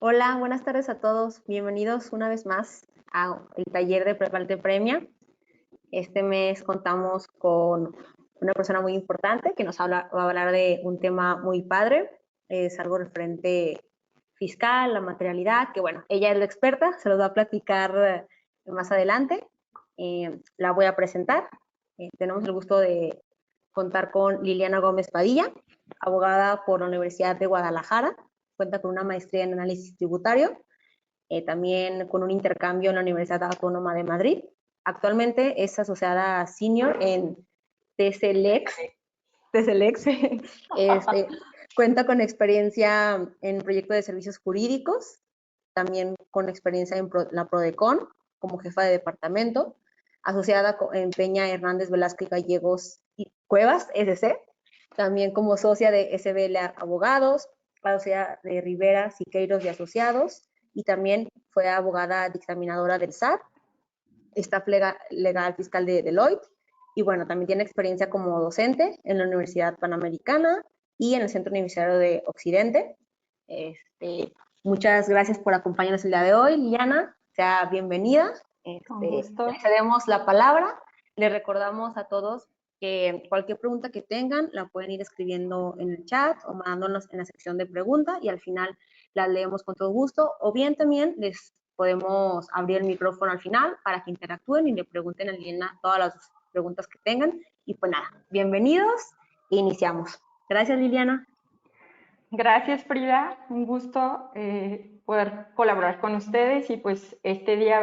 Hola, buenas tardes a todos. Bienvenidos una vez más al taller de Prepárate Premia. Este mes contamos con una persona muy importante que va a hablar de un tema muy padre. Es algo referente fiscal, la materialidad, que bueno, ella es la experta, se los va a platicar más adelante. La voy a presentar. Tenemos el gusto de contar con Liliana Gómez Padilla, abogada por la Universidad de Guadalajara. Cuenta con una maestría en análisis tributario, también con un intercambio en la Universidad Autónoma de Madrid. Actualmente es asociada senior en TCLEX. Cuenta con experiencia en proyectos de servicios jurídicos, también con experiencia en la PRODECON como jefa de departamento, asociada en Peña Hernández Velázquez Gallegos y Cuevas, SC, también como socia de SBL Abogados, asociada de Rivera, Siqueiros y Asociados, y también fue abogada dictaminadora del SAT, staff legal fiscal de Deloitte, y bueno, también tiene experiencia como docente en la Universidad Panamericana y en el Centro Universitario de Occidente. Muchas gracias por acompañarnos el día de hoy, Liliana, sea bienvenida. Con gusto. Le cedemos la palabra, le recordamos a todos que cualquier pregunta que tengan la pueden ir escribiendo en el chat o mandándonos en la sección de preguntas y al final las leemos con todo gusto, o bien también les podemos abrir el micrófono al final para que interactúen y le pregunten a Liliana todas las preguntas que tengan. Y pues nada, bienvenidos e iniciamos. Gracias, Liliana. Gracias, Frida. Un gusto poder colaborar con ustedes y pues este día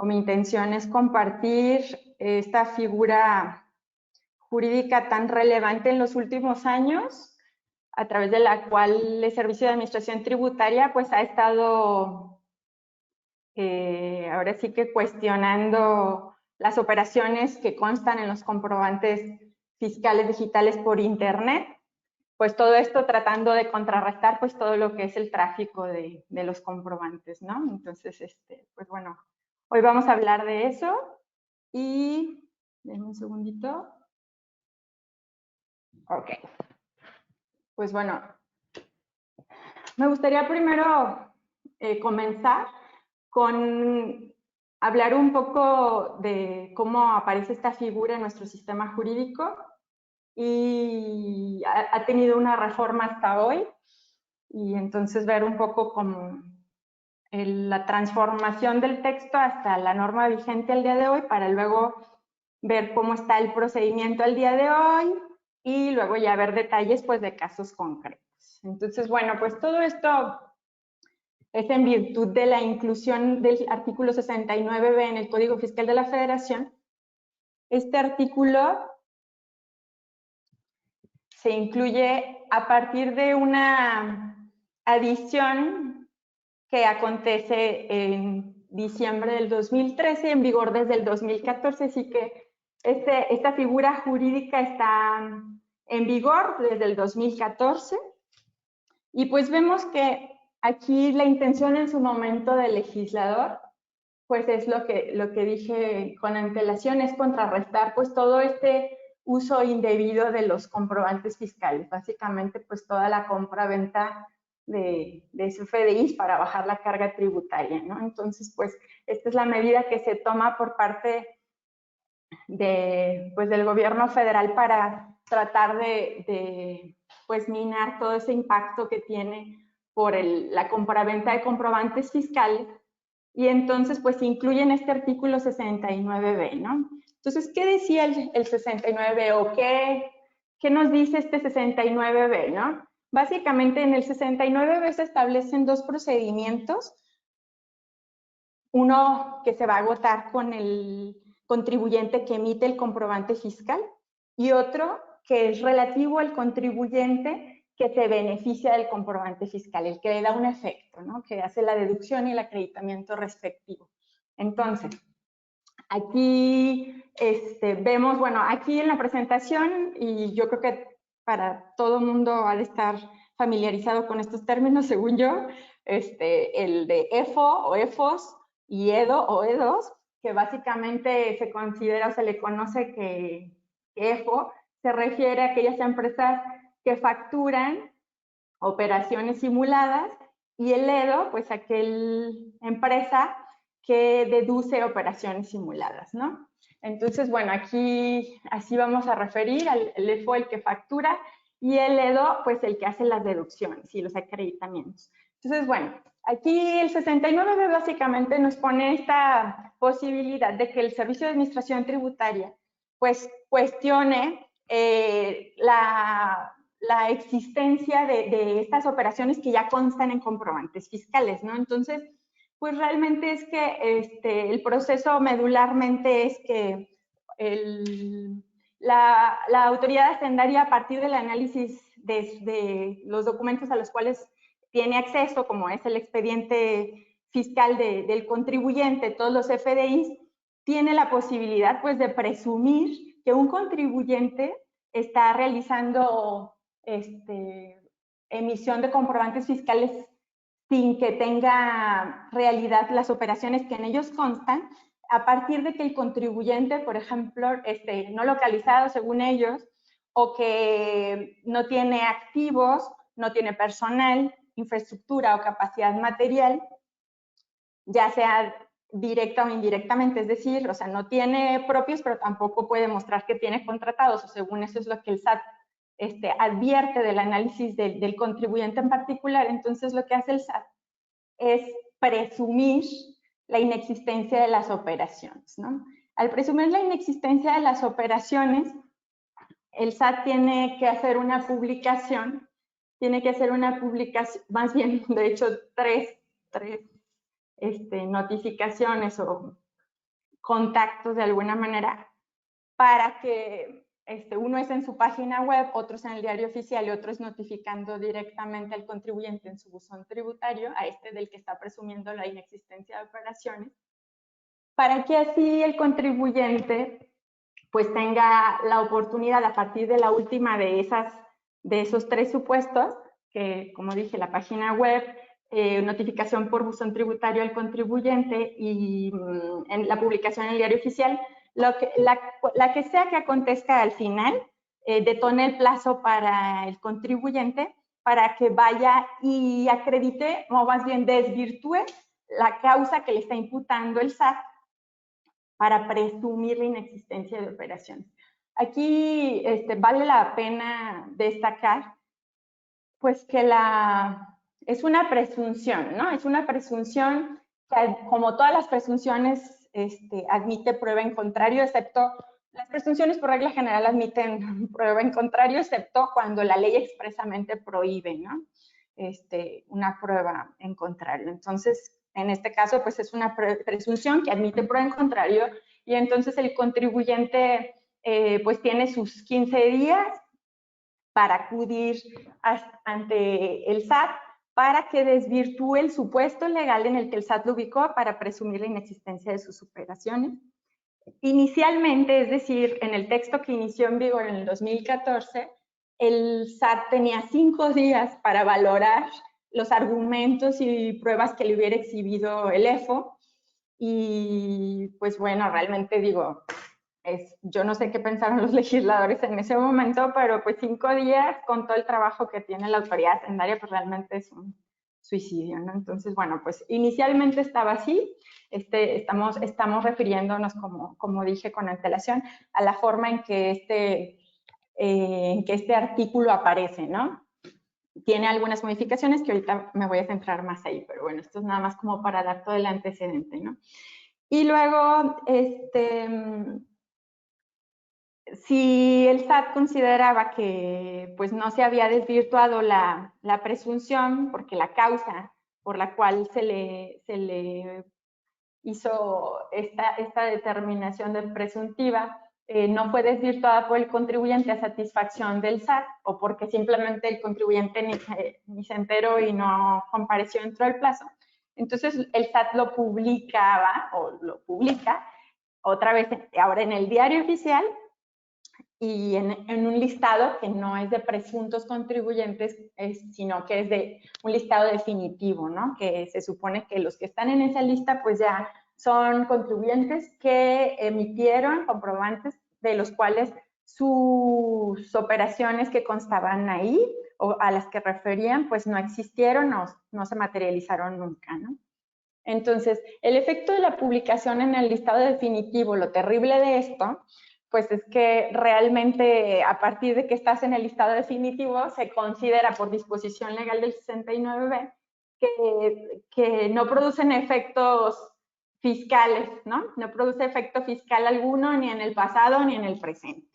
mi intención es compartir esta figura jurídica tan relevante en los últimos años, a través de la cual el Servicio de Administración Tributaria pues ha estado ahora sí que cuestionando las operaciones que constan en los comprobantes fiscales digitales por Internet. Pues todo esto tratando de contrarrestar pues todo lo que es el tráfico de los comprobantes, ¿no? Entonces, pues bueno, hoy vamos a hablar de eso y... Denme un segundito. Ok. Pues bueno, me gustaría primero comenzar con hablar un poco de cómo aparece esta figura en nuestro sistema jurídico y ha tenido una reforma hasta hoy, y entonces ver un poco como la transformación del texto hasta la norma vigente al día de hoy, para luego ver cómo está el procedimiento al día de hoy y luego ya ver detalles pues de casos concretos. Entonces, bueno, pues todo esto es en virtud de la inclusión del artículo 69b en el Código Fiscal de la Federación. Este artículo se incluye a partir de una adición que acontece en diciembre del 2013, en vigor desde el 2014, así que esta figura jurídica está en vigor desde el 2014. Y pues vemos que aquí la intención en su momento del legislador, pues es lo que dije con antelación, es contrarrestar pues todo este uso indebido de los comprobantes fiscales, básicamente pues toda la compra-venta de CFDIs para bajar la carga tributaria, ¿no? Entonces, pues esta es la medida que se toma por parte del gobierno federal para tratar de pues minar todo ese impacto que tiene por la compraventa de comprobantes fiscales. Y entonces, pues, incluyen este artículo 69b, ¿no? Entonces, ¿qué decía el 69b o qué nos dice este 69b, ¿no? Básicamente, en el 69b se establecen dos procedimientos. Uno que se va a agotar con el contribuyente que emite el comprobante fiscal y otro que es relativo al contribuyente que se beneficia del comprobante fiscal, el que le da un efecto, ¿no? Que hace la deducción y el acreditamiento respectivo. Entonces, aquí vemos, bueno, aquí en la presentación, y yo creo que para todo el mundo ha de estar familiarizado con estos términos, según yo, el de EFO o EFOS y EDO o E2, que básicamente se considera o se le conoce que EFO se refiere a aquellas empresas que facturan operaciones simuladas y el EDO, pues aquel empresa que deduce operaciones simuladas, ¿no? Entonces, bueno, aquí así vamos a referir al EFO, el que factura, y el EDO, pues el que hace las deducciones y los acreditamientos. Entonces, bueno, aquí el 69B básicamente nos pone esta posibilidad de que el Servicio de Administración Tributaria, pues, cuestione la existencia de estas operaciones que ya constan en comprobantes fiscales, ¿no? Entonces, pues realmente es que el proceso medularmente es que la autoridad hacendaria, a partir del análisis de los documentos a los cuales tiene acceso, como es el expediente fiscal del contribuyente, todos los FDIs, tiene la posibilidad pues de presumir que un contribuyente está realizando emisión de comprobantes fiscales sin que tenga realidad las operaciones que en ellos constan, a partir de que el contribuyente, por ejemplo, no localizado según ellos, o que no tiene activos, no tiene personal, infraestructura o capacidad material, ya sea directa o indirectamente, es decir, o sea, no tiene propios, pero tampoco puede mostrar que tiene contratados, o según eso es lo que el SAT advierte del análisis del contribuyente en particular. Entonces, lo que hace el SAT es presumir la inexistencia de las operaciones, ¿no? Al presumir la inexistencia de las operaciones, el SAT tiene que hacer una publicación, más bien, de hecho, tres notificaciones o contactos de alguna manera para que uno es en su página web, otro es en el diario oficial y otro es notificando directamente al contribuyente en su buzón tributario, a del que está presumiendo la inexistencia de operaciones, para que así el contribuyente pues tenga la oportunidad a partir de la última de esos tres supuestos, que como dije, la página web, notificación por buzón tributario al contribuyente y en la publicación en el diario oficial, la que sea que acontezca al final, detone el plazo para el contribuyente para que vaya y acredite, o más bien desvirtúe la causa que le está imputando el SAT para presumir la inexistencia de operaciones. Aquí vale la pena destacar pues que es una presunción, ¿no? Es una presunción que, como todas las presunciones, admite prueba en contrario, excepto las presunciones por regla general admiten prueba en contrario, excepto cuando la ley expresamente prohíbe, ¿no? Una prueba en contrario. Entonces, en este caso, pues es una presunción que admite prueba en contrario y entonces el contribuyente pues tiene sus 15 días para acudir ante el SAT para que desvirtúe el supuesto legal en el que el SAT lo ubicó para presumir la inexistencia de sus operaciones. Inicialmente, es decir, en el texto que inició en vigor en el 2014, el SAT tenía 5 días para valorar los argumentos y pruebas que le hubiera exhibido el EFO. Y pues bueno, realmente digo, yo no sé qué pensaron los legisladores en ese momento, pero pues 5 días con todo el trabajo que tiene la autoridad hacendaria, pues realmente es un suicidio, ¿no? Entonces, bueno, pues inicialmente estaba así, estamos refiriéndonos, como dije con antelación, a la forma en que este artículo aparece, ¿no? Tiene algunas modificaciones que ahorita me voy a centrar más ahí, pero bueno, esto es nada más como para dar todo el antecedente, ¿no? Y luego, si el SAT consideraba que pues no se había desvirtuado la presunción, porque la causa por la cual se le hizo esta determinación de presuntiva no fue desvirtuada por el contribuyente a satisfacción del SAT, o porque simplemente el contribuyente ni se enteró y no compareció dentro del plazo, entonces el SAT lo publicaba, o lo publica, otra vez ahora en el diario oficial, y en un listado que no es de presuntos contribuyentes, sino que es de un listado definitivo, ¿no? Que se supone que los que están en esa lista pues ya son contribuyentes que emitieron comprobantes de los cuales sus operaciones que constaban ahí o a las que referían, pues no existieron o no se materializaron nunca, ¿no? Entonces, el efecto de la publicación en el listado definitivo, lo terrible de esto, pues es que realmente a partir de que estás en el listado definitivo, se considera por disposición legal del 69B que no producen efectos fiscales, ¿no? No produce efecto fiscal alguno ni en el pasado ni en el presente.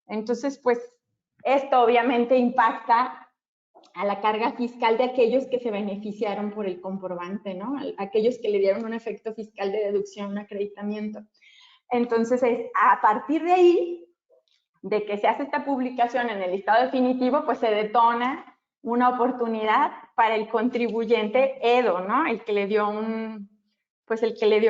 Entonces, pues esto obviamente impacta a la carga fiscal de aquellos que se beneficiaron por el comprobante, ¿no? Aquellos que le dieron un efecto fiscal de deducción, un acreditamiento. Entonces, a partir de ahí, de que se hace esta publicación en el listado definitivo, pues se detona una oportunidad para el contribuyente Edo, ¿no? El que le dio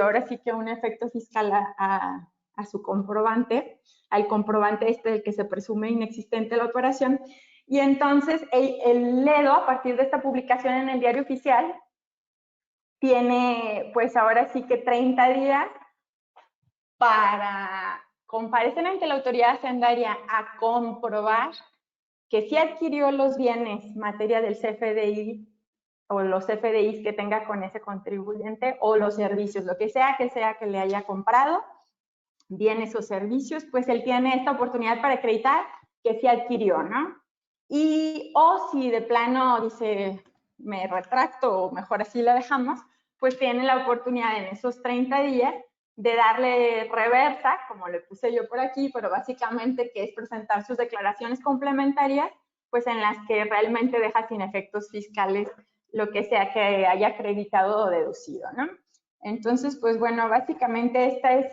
ahora sí que un efecto fiscal a su comprobante, al comprobante del que se presume inexistente la operación. Y entonces el Edo, a partir de esta publicación en el diario oficial, tiene pues ahora sí que 30 días para comparecer ante la autoridad hacendaria a comprobar que sí adquirió los bienes materia del CFDI o los CFDIs que tenga con ese contribuyente o los servicios, lo que sea que le haya comprado, bienes o servicios, pues él tiene esta oportunidad para acreditar que sí adquirió, ¿no? O si de plano dice, me retracto o mejor así la dejamos, pues tiene la oportunidad en esos 30 días de darle reversa, como le puse yo por aquí, pero básicamente que es presentar sus declaraciones complementarias, pues en las que realmente deja sin efectos fiscales lo que sea que haya acreditado o deducido, ¿no? Entonces, pues bueno, básicamente esta es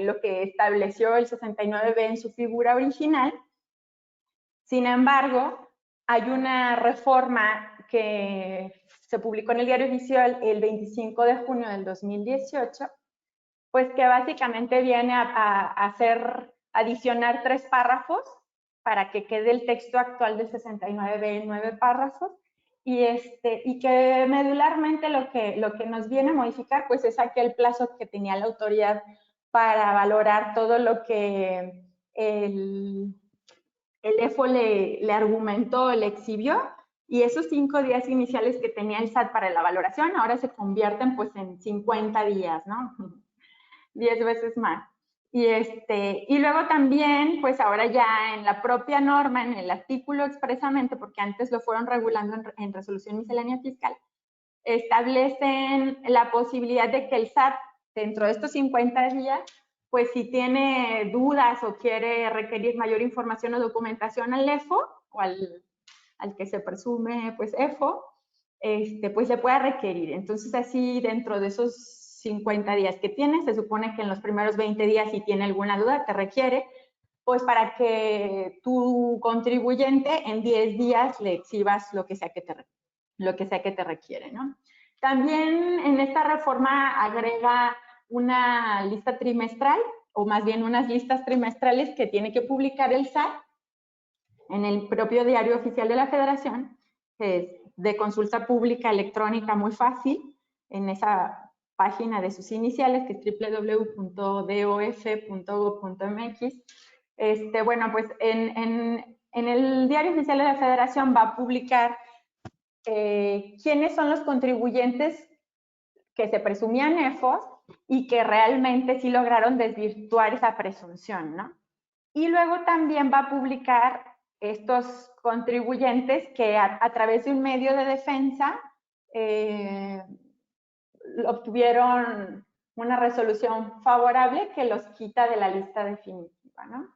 lo que estableció el 69B en su figura original. Sin embargo, hay una reforma que se publicó en el diario oficial el 25 de junio del 2018, pues que básicamente viene a adicionar 3 párrafos para que quede el texto actual del 69B en 9 párrafos, y que medularmente lo que nos viene a modificar pues es aquel plazo que tenía la autoridad para valorar todo lo que el EFO le argumentó, le exhibió, y esos 5 días iniciales que tenía el SAT para la valoración ahora se convierten pues en 50 días, ¿no? 10 veces más. Y luego también, pues ahora ya en la propia norma, en el artículo expresamente, porque antes lo fueron regulando en resolución miscelánea fiscal, establecen la posibilidad de que el SAT, dentro de estos 50 días, pues si tiene dudas o quiere requerir mayor información o documentación al EFO o al que se presume pues EFO, pues le pueda requerir. Entonces así dentro de esos 50 días que tiene, se supone que en los primeros 20 días si tiene alguna duda te requiere, pues para que tu contribuyente en 10 días le exhibas lo que sea que te requiere, ¿no? También en esta reforma agrega una lista trimestral, o más bien unas listas trimestrales que tiene que publicar el SAT en el propio diario oficial de la Federación, que es de consulta pública electrónica muy fácil, en esa página de sus iniciales, que es www.dof.gov.mx. Bueno, pues en el diario oficial de la Federación va a publicar quiénes son los contribuyentes que se presumían EFOS y que realmente sí lograron desvirtuar esa presunción, ¿no? Y luego también va a publicar estos contribuyentes que a través de un medio de defensa obtuvieron una resolución favorable que los quita de la lista definitiva, ¿no?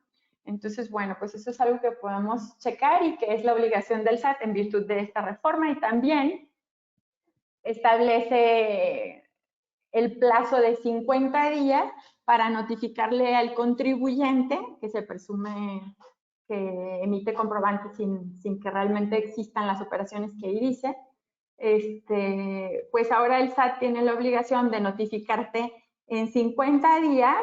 Entonces, bueno, pues eso es algo que podemos checar y que es la obligación del SAT en virtud de esta reforma, y también establece el plazo de 50 días para notificarle al contribuyente que se presume que emite comprobante sin que realmente existan las operaciones que ahí dice. Pues ahora el SAT tiene la obligación de notificarte en 50 días,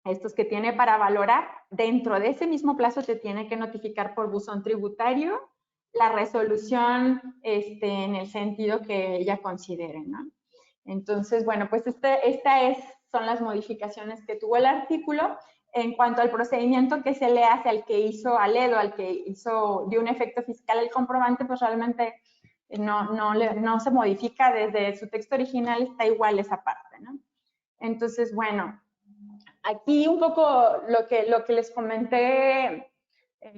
estos que tiene para valorar. Dentro de ese mismo plazo te tiene que notificar por buzón tributario la resolución en el sentido que ella considere, ¿no? Entonces, bueno, pues son las modificaciones que tuvo el artículo. en cuanto al procedimiento que se le hace al que hizo Aledo, al que dio un efecto fiscal el comprobante, pues realmente no se modifica desde su texto original, está igual esa parte, ¿no? Entonces, bueno, aquí un poco lo que les comenté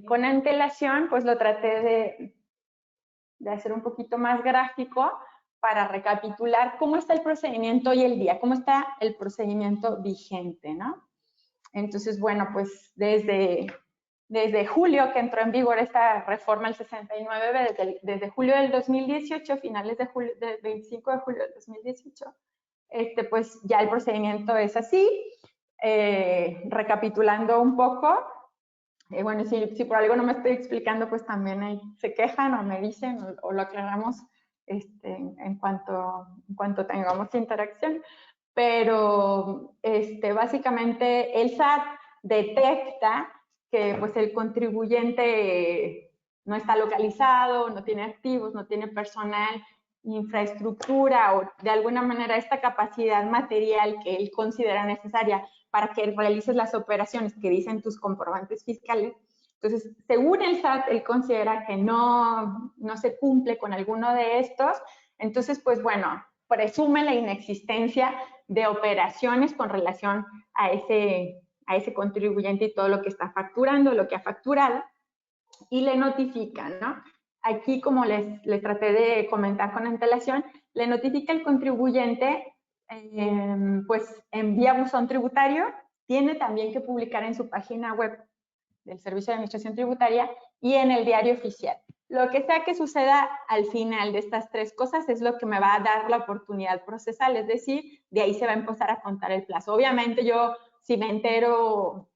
con antelación, pues lo traté de hacer un poquito más gráfico para recapitular cómo está el procedimiento hoy el día, cómo está el procedimiento vigente, ¿no? Entonces, bueno, pues desde julio que entró en vigor esta reforma, el 69B, desde julio del 2018, finales de julio, del 25 de julio del 2018, pues ya el procedimiento es así. Recapitulando un poco, bueno, si por algo no me estoy explicando, pues también ahí se quejan o me dicen o lo aclaramos en cuanto tengamos interacción. Pero básicamente el SAT detecta que pues el contribuyente no está localizado, no tiene activos, no tiene personal, infraestructura o de alguna manera esta capacidad material que él considera necesaria para que realices las operaciones que dicen tus comprobantes fiscales. Entonces, según el SAT, él considera que no se cumple con alguno de estos. Entonces, pues bueno, presume la inexistencia de operaciones con relación a ese contribuyente y todo lo que está facturando, lo que ha facturado, y le notifican, ¿no? Aquí, como les traté de comentar con antelación, le notifica el contribuyente, pues en vía buzón tributario, tiene también que publicar en su página web del Servicio de Administración Tributaria y en el diario oficial. Lo que sea que suceda al final de estas tres cosas es lo que me va a dar la oportunidad procesal, es decir, de ahí se va a empezar a contar el plazo. Obviamente yo, si me entero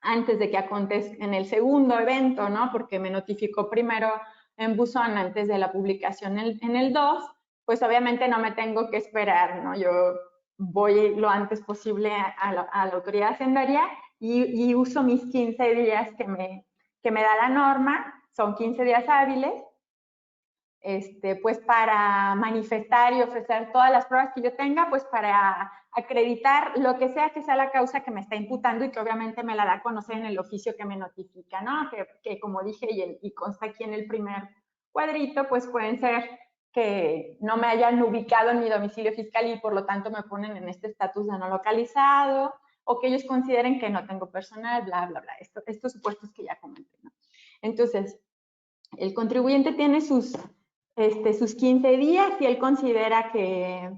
antes de que acontezca en el segundo evento, ¿no? Porque me notificó primero en buzón antes de la publicación en el 2, pues obviamente no me tengo que esperar, ¿no? Yo voy lo antes posible a la autoridad hacendaria y uso mis 15 días que me da la norma, son 15 días hábiles, pues para manifestar y ofrecer todas las pruebas que yo tenga, pues para acreditar lo que sea la causa que me está imputando y que obviamente me la da a conocer en el oficio que me notifica, ¿no? Que como dije y consta aquí en el primer cuadrito, pues pueden ser que no me hayan ubicado en mi domicilio fiscal y por lo tanto me ponen en este estatus de no localizado, o que ellos consideren que no tengo personal, bla, bla, bla. Estos supuestos que ya comenté, ¿no? Entonces, el contribuyente tiene sus 15 días y él considera que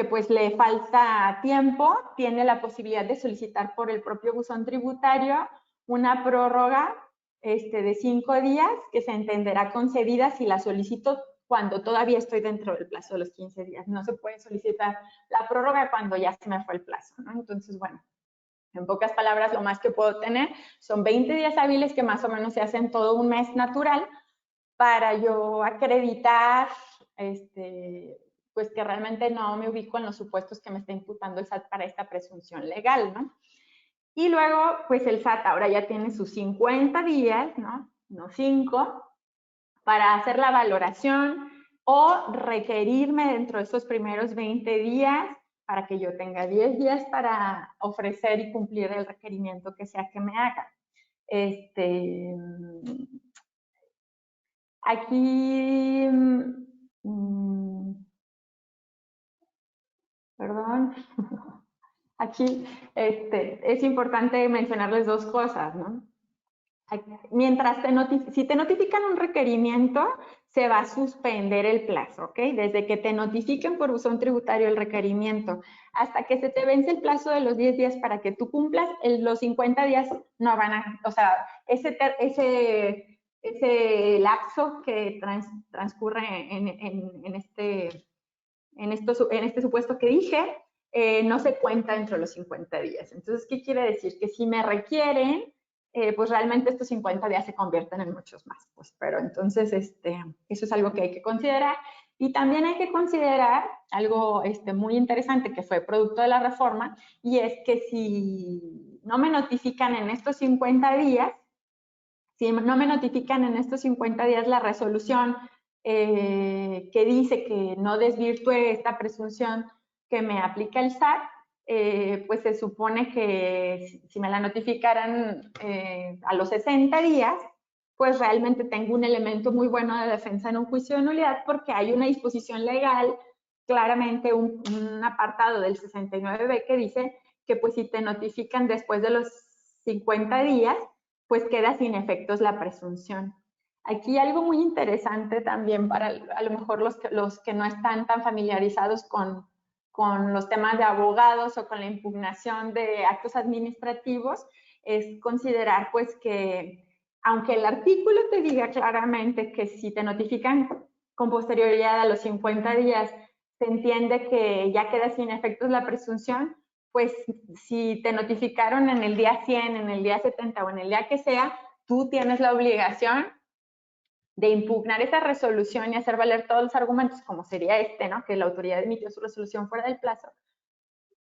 pues le falta tiempo, tiene la posibilidad de solicitar por el propio buzón tributario una prórroga de 5 días que se entenderá concedida si la solicito cuando todavía estoy dentro del plazo de los 15 días. No se puede solicitar la prórroga cuando ya se me fue el plazo, ¿no? Entonces, bueno, en pocas palabras, lo más que puedo tener son 20 días hábiles que más o menos se hacen todo un mes natural para yo acreditar pues que realmente no me ubico en los supuestos que me está imputando el SAT para esta presunción legal, ¿no? Y luego, pues el SAT ahora ya tiene sus 50 días, ¿no? No 5, para hacer la valoración o requerirme dentro de esos primeros 20 días para que yo tenga 10 días para ofrecer y cumplir el requerimiento que sea que me haga. Aquí, perdón, aquí es importante mencionarles dos cosas, ¿no? Mientras si te notifican un requerimiento, se va a suspender el plazo, ¿ok? Desde que te notifiquen por buzón tributario el requerimiento hasta que se te vence el plazo de los 10 días para que tú cumplas, los 50 días no van a, o sea, ese lapso que transcurre en este supuesto que dije, no se cuenta dentro de los 50 días. Entonces, ¿qué quiere decir? Que si me requieren, pues realmente estos 50 días se convierten en muchos más. Pues, pero entonces, eso es algo que hay que considerar. Y también hay que considerar algo muy interesante que fue producto de la reforma, y es que si no me notifican en estos 50 días, la resolución que dice que no desvirtúe esta presunción que me aplica el SAT, pues se supone que si me la notificaran a los 60 días, pues realmente tengo un elemento muy bueno de defensa en un juicio de nulidad porque hay una disposición legal, claramente un apartado del 69B que dice que pues si te notifican después de los 50 días, pues queda sin efectos la presunción. Aquí algo muy interesante también para a lo mejor los que no están tan familiarizados con los temas de abogados o con la impugnación de actos administrativos, es considerar pues que aunque el artículo te diga claramente que si te notifican con posterioridad a los 50 días, se entiende que ya queda sin efectos la presunción, pues si te notificaron en el día 100, en el día 70 o en el día que sea, tú tienes la obligación de impugnar esa resolución y hacer valer todos los argumentos, como sería ¿no? Que la autoridad emitió su resolución fuera del plazo,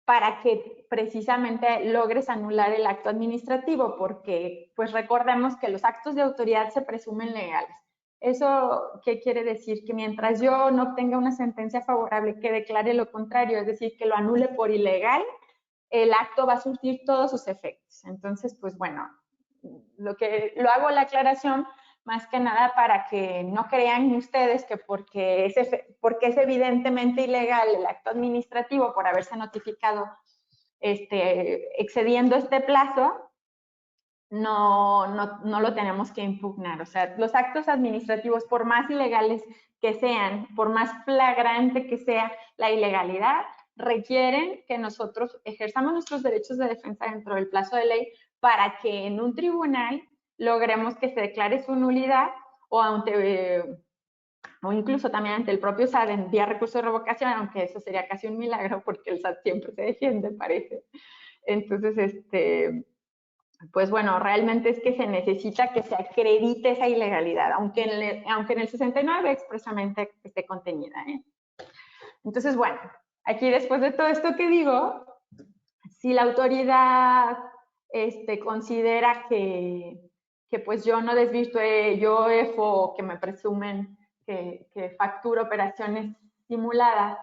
para que precisamente logres anular el acto administrativo, porque pues recordemos que los actos de autoridad se presumen legales. ¿Eso qué quiere decir? Que mientras yo no obtenga una sentencia favorable que declare lo contrario, es decir, que lo anule por ilegal, el acto va a surtir todos sus efectos. Entonces, pues bueno, lo hago la aclaración más que nada para que no crean ustedes que porque es evidentemente ilegal el acto administrativo por haberse notificado excediendo este plazo, no lo tenemos que impugnar. O sea, los actos administrativos, por más ilegales que sean, por más flagrante que sea la ilegalidad, requieren que nosotros ejerzamos nuestros derechos de defensa dentro del plazo de ley para que en un tribunal logremos que se declare su nulidad o incluso también ante el propio SAT en vía recurso de revocación, aunque eso sería casi un milagro porque el SAT siempre se defiende, parece. Entonces, pues bueno, realmente es que se necesita que se acredite esa ilegalidad, aunque en el 69 expresamente esté contenida. Entonces, bueno, aquí después de todo esto que digo, si la autoridad considera que pues yo no desvirtué, yo EFO, que me presumen que facturo operaciones simuladas,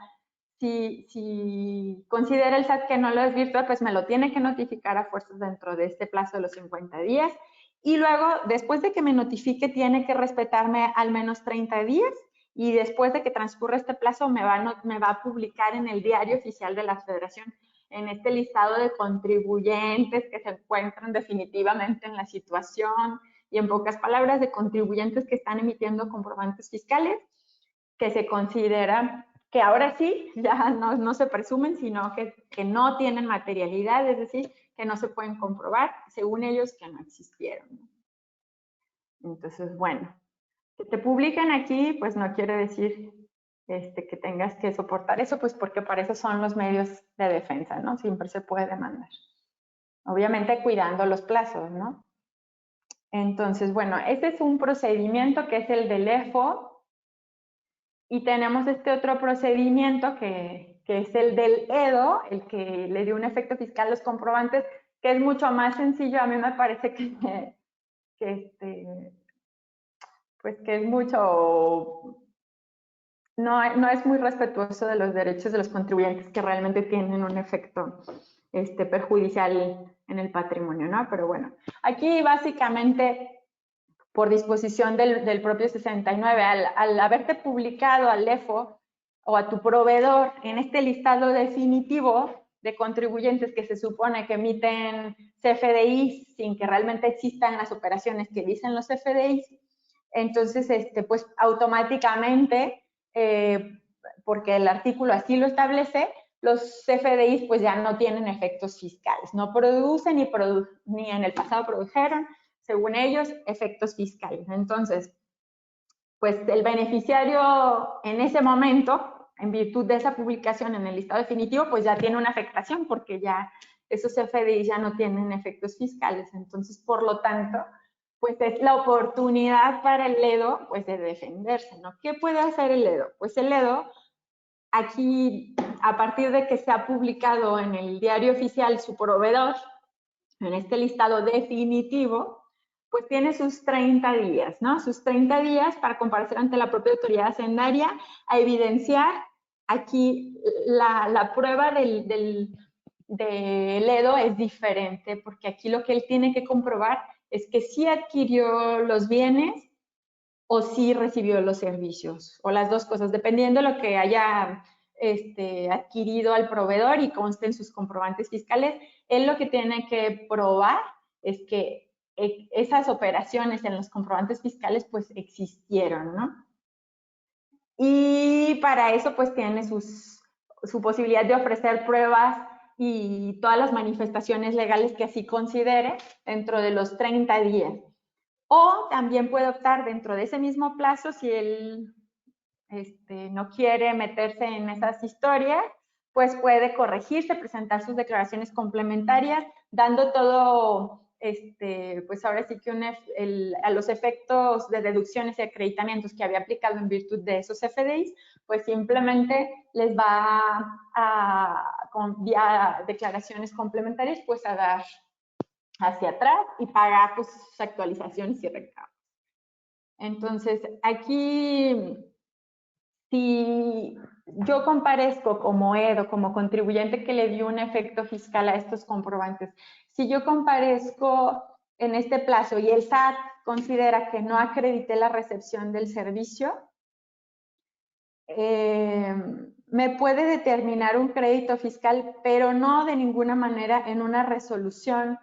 si considera el SAT que no lo desvirtúa, pues me lo tiene que notificar a fuerzas dentro de este plazo de los 50 días. Y luego, después de que me notifique, tiene que respetarme al menos 30 días. Y después de que transcurra este plazo, me va a publicar en el Diario Oficial de la Federación, en este listado de contribuyentes que se encuentran definitivamente en la situación y en pocas palabras de contribuyentes que están emitiendo comprobantes fiscales que se consideran que ahora sí ya no se presumen, sino que no tienen materialidad, es decir, que no se pueden comprobar, según ellos, que no existieron. Entonces, bueno, que te publiquen aquí, pues no quiere decir que tengas que soportar eso, pues porque para eso son los medios de defensa, ¿no? Siempre se puede demandar. Obviamente cuidando los plazos, ¿no? Entonces, bueno, este es un procedimiento que es el del EFO, y tenemos este otro procedimiento que es el del EDO, el que le dio un efecto fiscal a los comprobantes, que es mucho más sencillo. A mí me parece pues que es mucho, no es muy respetuoso de los derechos de los contribuyentes que realmente tienen un efecto perjudicial en el patrimonio, ¿no? Pero bueno, aquí básicamente por disposición del propio 69, al haberte publicado al EFO o a tu proveedor en este listado definitivo de contribuyentes que se supone que emiten CFDIs sin que realmente existan las operaciones que dicen los CFDIs, entonces, pues automáticamente, porque el artículo así lo establece, los CFDIs pues ya no tienen efectos fiscales, no producen ni en el pasado produjeron, según ellos, efectos fiscales. Entonces, pues el beneficiario en ese momento, en virtud de esa publicación en el listado definitivo, pues ya tiene una afectación porque ya esos FDI ya no tienen efectos fiscales. Entonces, por lo tanto, pues es la oportunidad para el EDO, pues de defenderse, ¿no? ¿Qué puede hacer el EDO? Pues el EDO, aquí, a partir de que se ha publicado en el diario oficial su proveedor, en este listado definitivo, pues tiene sus 30 días, ¿no? Sus 30 días para comparecer ante la propia autoridad hacendaria a evidenciar aquí la prueba del EDO es diferente, porque aquí lo que él tiene que comprobar es que sí adquirió los bienes o sí recibió los servicios, o las dos cosas, dependiendo de lo que haya adquirido al proveedor y conste en sus comprobantes fiscales. Él lo que tiene que probar es que esas operaciones en los comprobantes fiscales pues existieron, ¿no? Y para eso pues tiene su posibilidad de ofrecer pruebas y todas las manifestaciones legales que así considere dentro de los 30 días. O también puede optar dentro de ese mismo plazo, si él no quiere meterse en esas historias, pues puede corregirse, presentar sus declaraciones complementarias, dando todo, pues ahora sí que a los efectos de deducciones y acreditamientos que había aplicado en virtud de esos FDIs, pues simplemente les va vía declaraciones complementarias, pues a dar hacia atrás y pagar pues sus actualizaciones y recargos. Entonces, aquí, si yo comparezco como EDO, como contribuyente que le dio un efecto fiscal a estos comprobantes, si yo comparezco en este plazo y el SAT considera que no acredité la recepción del servicio, me puede determinar un crédito fiscal, pero no de ninguna manera en una resolución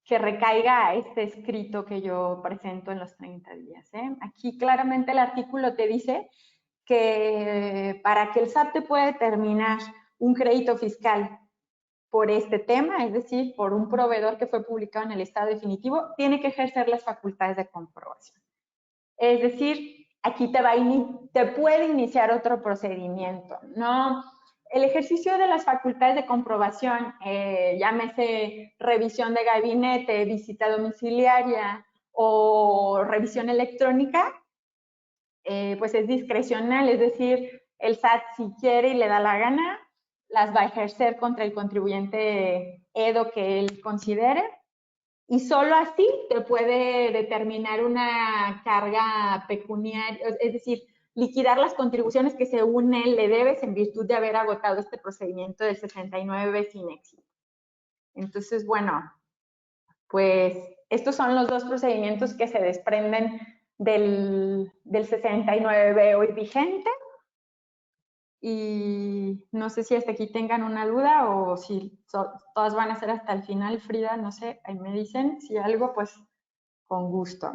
que recaiga a este escrito que yo presento en los 30 días. Aquí claramente el artículo te dice que para que el SAT te pueda determinar un crédito fiscal por este tema, es decir, por un proveedor que fue publicado en el estado definitivo, tiene que ejercer las facultades de comprobación. Es decir, aquí te puede iniciar otro procedimiento, ¿no? El ejercicio de las facultades de comprobación, llámese revisión de gabinete, visita domiciliaria o revisión electrónica, pues es discrecional, es decir, el SAT si quiere y le da la gana, las va a ejercer contra el contribuyente EDO que él considere, y solo así te puede determinar una carga pecuniaria, es decir, liquidar las contribuciones que según él le debes en virtud de haber agotado este procedimiento del 69 sin éxito. Entonces, bueno, pues estos son los dos procedimientos que se desprenden del 69 hoy vigente. Y no sé si hasta aquí tengan una duda o si todas van a ser hasta el final, Frida, no sé, ahí me dicen, si algo, pues con gusto.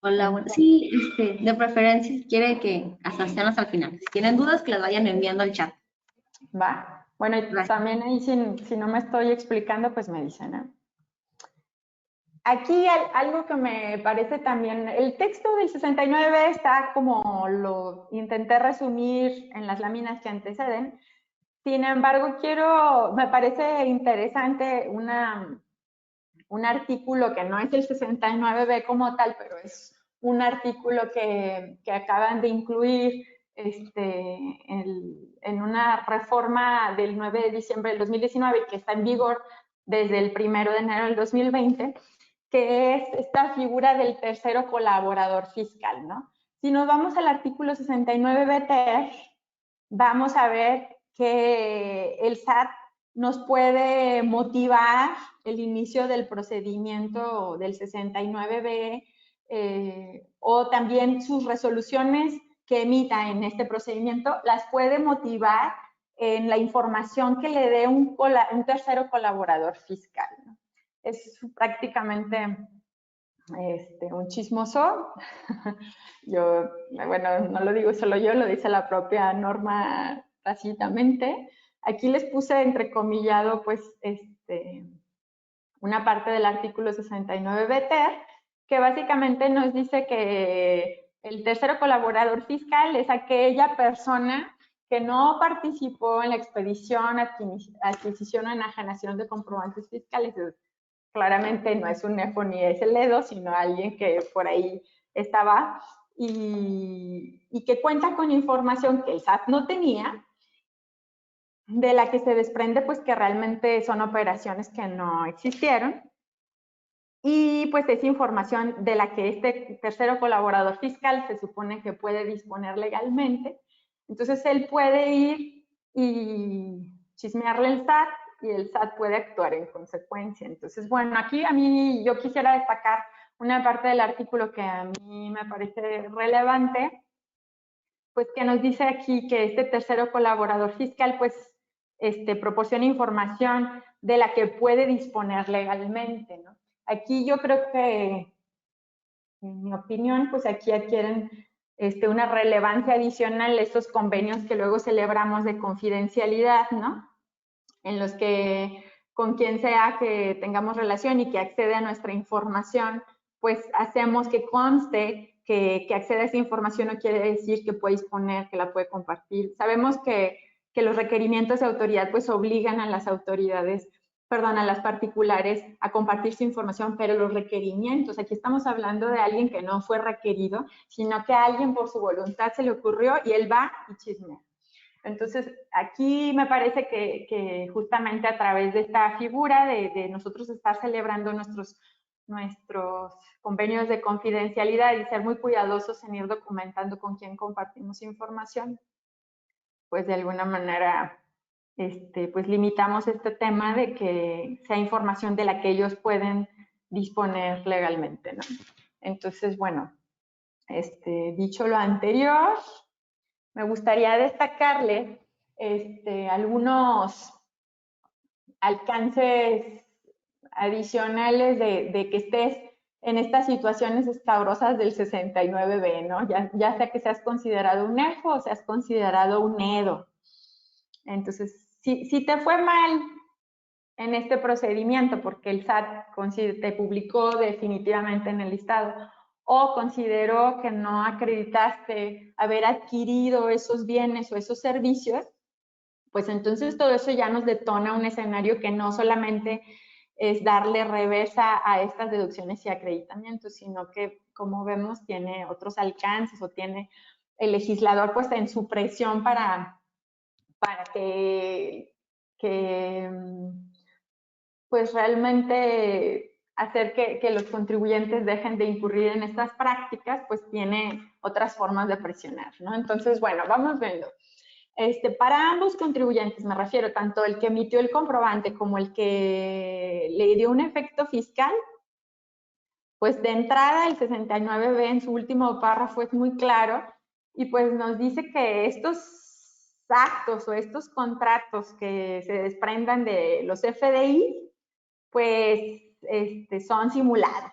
Hola, bueno, sí, de preferencia si quiere que sean hasta el final. Si tienen dudas, que las vayan enviando al chat. Va. Bueno, y también ahí si no me estoy explicando, pues me dicen, ¿eh? Aquí algo que me parece también, el texto del 69 está como lo intenté resumir en las láminas que anteceden. Sin embargo, me parece interesante un artículo que no es el 69B como tal, pero es un artículo que acaban de incluir en una reforma del 9 de diciembre del 2019 que está en vigor desde el 1 de enero del 2020, que es esta figura del tercero colaborador fiscal, ¿no? Si nos vamos al artículo 69B, vamos a ver que el SAT nos puede motivar el inicio del procedimiento del 69B o también sus resoluciones que emita en este procedimiento las puede motivar en la información que le dé un tercero colaborador fiscal, ¿no? Es prácticamente un chismoso. Bueno, no lo digo solo yo, lo dice la propia norma tácitamente. Aquí les puse entrecomillado, pues, una parte del artículo 69 BTER, que básicamente nos dice que el tercero colaborador fiscal es aquella persona que no participó en la expedición, adquisición o enajenación de comprobantes fiscales. Claramente no es un NEFO ni es el EDO, sino alguien que por ahí estaba y que cuenta con información que el SAT no tenía, de la que se desprende pues que realmente son operaciones que no existieron, y pues es información de la que este tercero colaborador fiscal se supone que puede disponer legalmente. Entonces él puede ir y chismearle el SAT y el SAT puede actuar en consecuencia. Entonces, bueno, aquí yo quisiera destacar una parte del artículo que a mí me parece relevante, pues que nos dice aquí que este tercero colaborador fiscal, pues, proporciona información de la que puede disponer legalmente, ¿no? Aquí yo creo que, en mi opinión, pues aquí adquieren una relevancia adicional estos convenios que luego celebramos de confidencialidad, ¿no? En los que con quien sea que tengamos relación y que accede a nuestra información, pues hacemos que conste que accede a esa información no quiere decir que puede disponer, que la puede compartir. Sabemos que los requerimientos de autoridad pues obligan a las autoridades, perdón, a las particulares a compartir su información, pero los requerimientos, aquí estamos hablando de alguien que no fue requerido, sino que a alguien por su voluntad se le ocurrió y él va y chismea. Entonces, aquí me parece que justamente a través de esta figura de nosotros estar celebrando nuestros convenios de confidencialidad y ser muy cuidadosos en ir documentando con quién compartimos información, pues de alguna manera pues limitamos este tema de que sea información de la que ellos pueden disponer legalmente, ¿no? Entonces, bueno, dicho lo anterior, me gustaría destacarles algunos alcances adicionales de que estés en estas situaciones escabrosas del 69B, ¿no? Ya sea que seas considerado un EFO o seas considerado un EDO. Entonces, si te fue mal en este procedimiento porque el SAT te publicó definitivamente en el listado o consideró que no acreditaste haber adquirido esos bienes o esos servicios, pues entonces todo eso ya nos detona un escenario que no solamente es darle reversa a estas deducciones y acreditamientos, sino que, como vemos, tiene otros alcances o tiene el legislador pues en su presión para que pues realmente hacer que los contribuyentes dejen de incurrir en estas prácticas, pues tiene otras formas de presionar, ¿no? Entonces, bueno, vamos viendo. Para ambos contribuyentes, me refiero tanto el que emitió el comprobante como el que le dio un efecto fiscal, pues de entrada el 69B en su último párrafo es muy claro y pues nos dice que estos actos o estos contratos que se desprendan de los FDI, pues son simulados.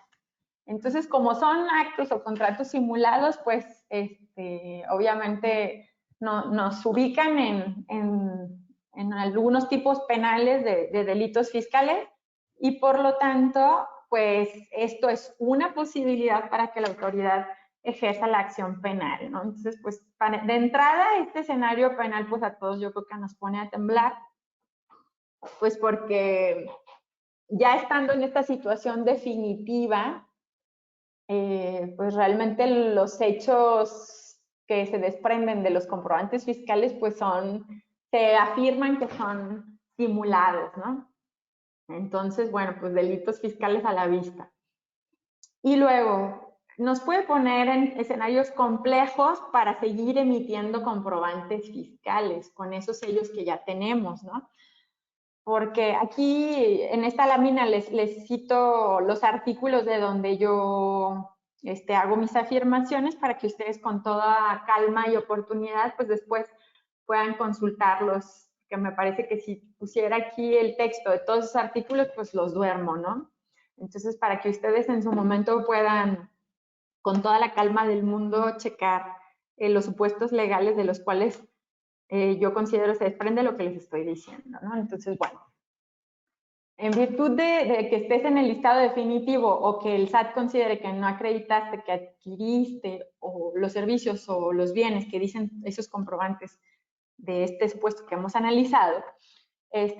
Entonces, como son actos o contratos simulados, pues obviamente nos ubican en algunos tipos penales de delitos fiscales y por lo tanto, pues esto es una posibilidad para que la autoridad ejerza la acción penal, ¿no? Entonces, pues de entrada, este escenario penal, pues a todos yo creo que nos pone a temblar, pues porque ya estando en esta situación definitiva, pues realmente los hechos que se desprenden de los comprobantes fiscales, pues se afirman que son simulados, ¿no? Entonces, bueno, pues delitos fiscales a la vista. Y luego, nos puede poner en escenarios complejos para seguir emitiendo comprobantes fiscales con esos sellos que ya tenemos, ¿no? Porque aquí en esta lámina les cito los artículos de donde yo hago mis afirmaciones para que ustedes con toda calma y oportunidad pues después puedan consultarlos, que me parece que si pusiera aquí el texto de todos esos artículos pues los duermo, ¿no? Entonces para que ustedes en su momento puedan con toda la calma del mundo checar los supuestos legales de los cuales yo considero se desprende lo que les estoy diciendo, ¿no? Entonces, bueno, en virtud de que estés en el listado definitivo o que el SAT considere que no acreditaste que adquiriste o los servicios o los bienes que dicen esos comprobantes de este supuesto que hemos analizado,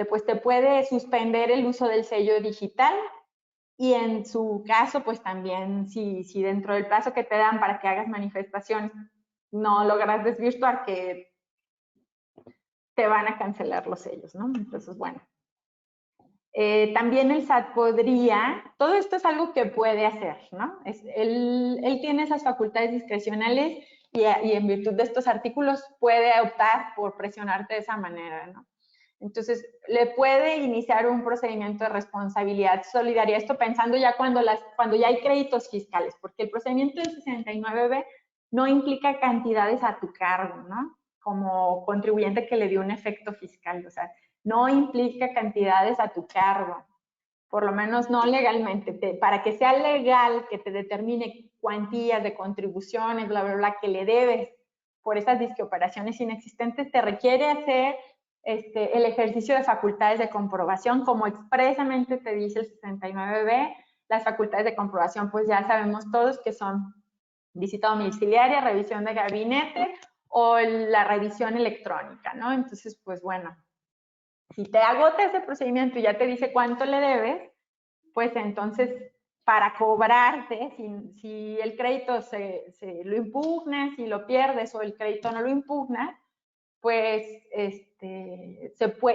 pues te puede suspender el uso del sello digital y en su caso, pues también si dentro del plazo que te dan para que hagas manifestaciones no logras desvirtuar, que te van a cancelar los sellos, ¿no? Entonces, bueno. También el SAT podría, todo esto es algo que puede hacer, ¿no? Él tiene esas facultades discrecionales y en virtud de estos artículos puede optar por presionarte de esa manera, ¿no? Entonces, le puede iniciar un procedimiento de responsabilidad solidaria. Esto pensando ya cuando ya hay créditos fiscales, porque el procedimiento del 69B no implica cantidades a tu cargo, ¿no? Como contribuyente que le dio un efecto fiscal. O sea, no implica cantidades a tu cargo, por lo menos no legalmente. Para que sea legal, que te determine cuantías de contribuciones, bla, bla, bla, que le debes por esas disqueoperaciones inexistentes, te requiere hacer el ejercicio de facultades de comprobación, como expresamente te dice el 69B. Las facultades de comprobación, pues ya sabemos todos que son visita domiciliaria, revisión de gabinete o la revisión electrónica, ¿no? Entonces, pues bueno, si te agota ese procedimiento y ya te dice cuánto le debes, pues entonces para cobrarte, si el crédito se lo impugna, si lo pierdes o el crédito no lo impugna, pues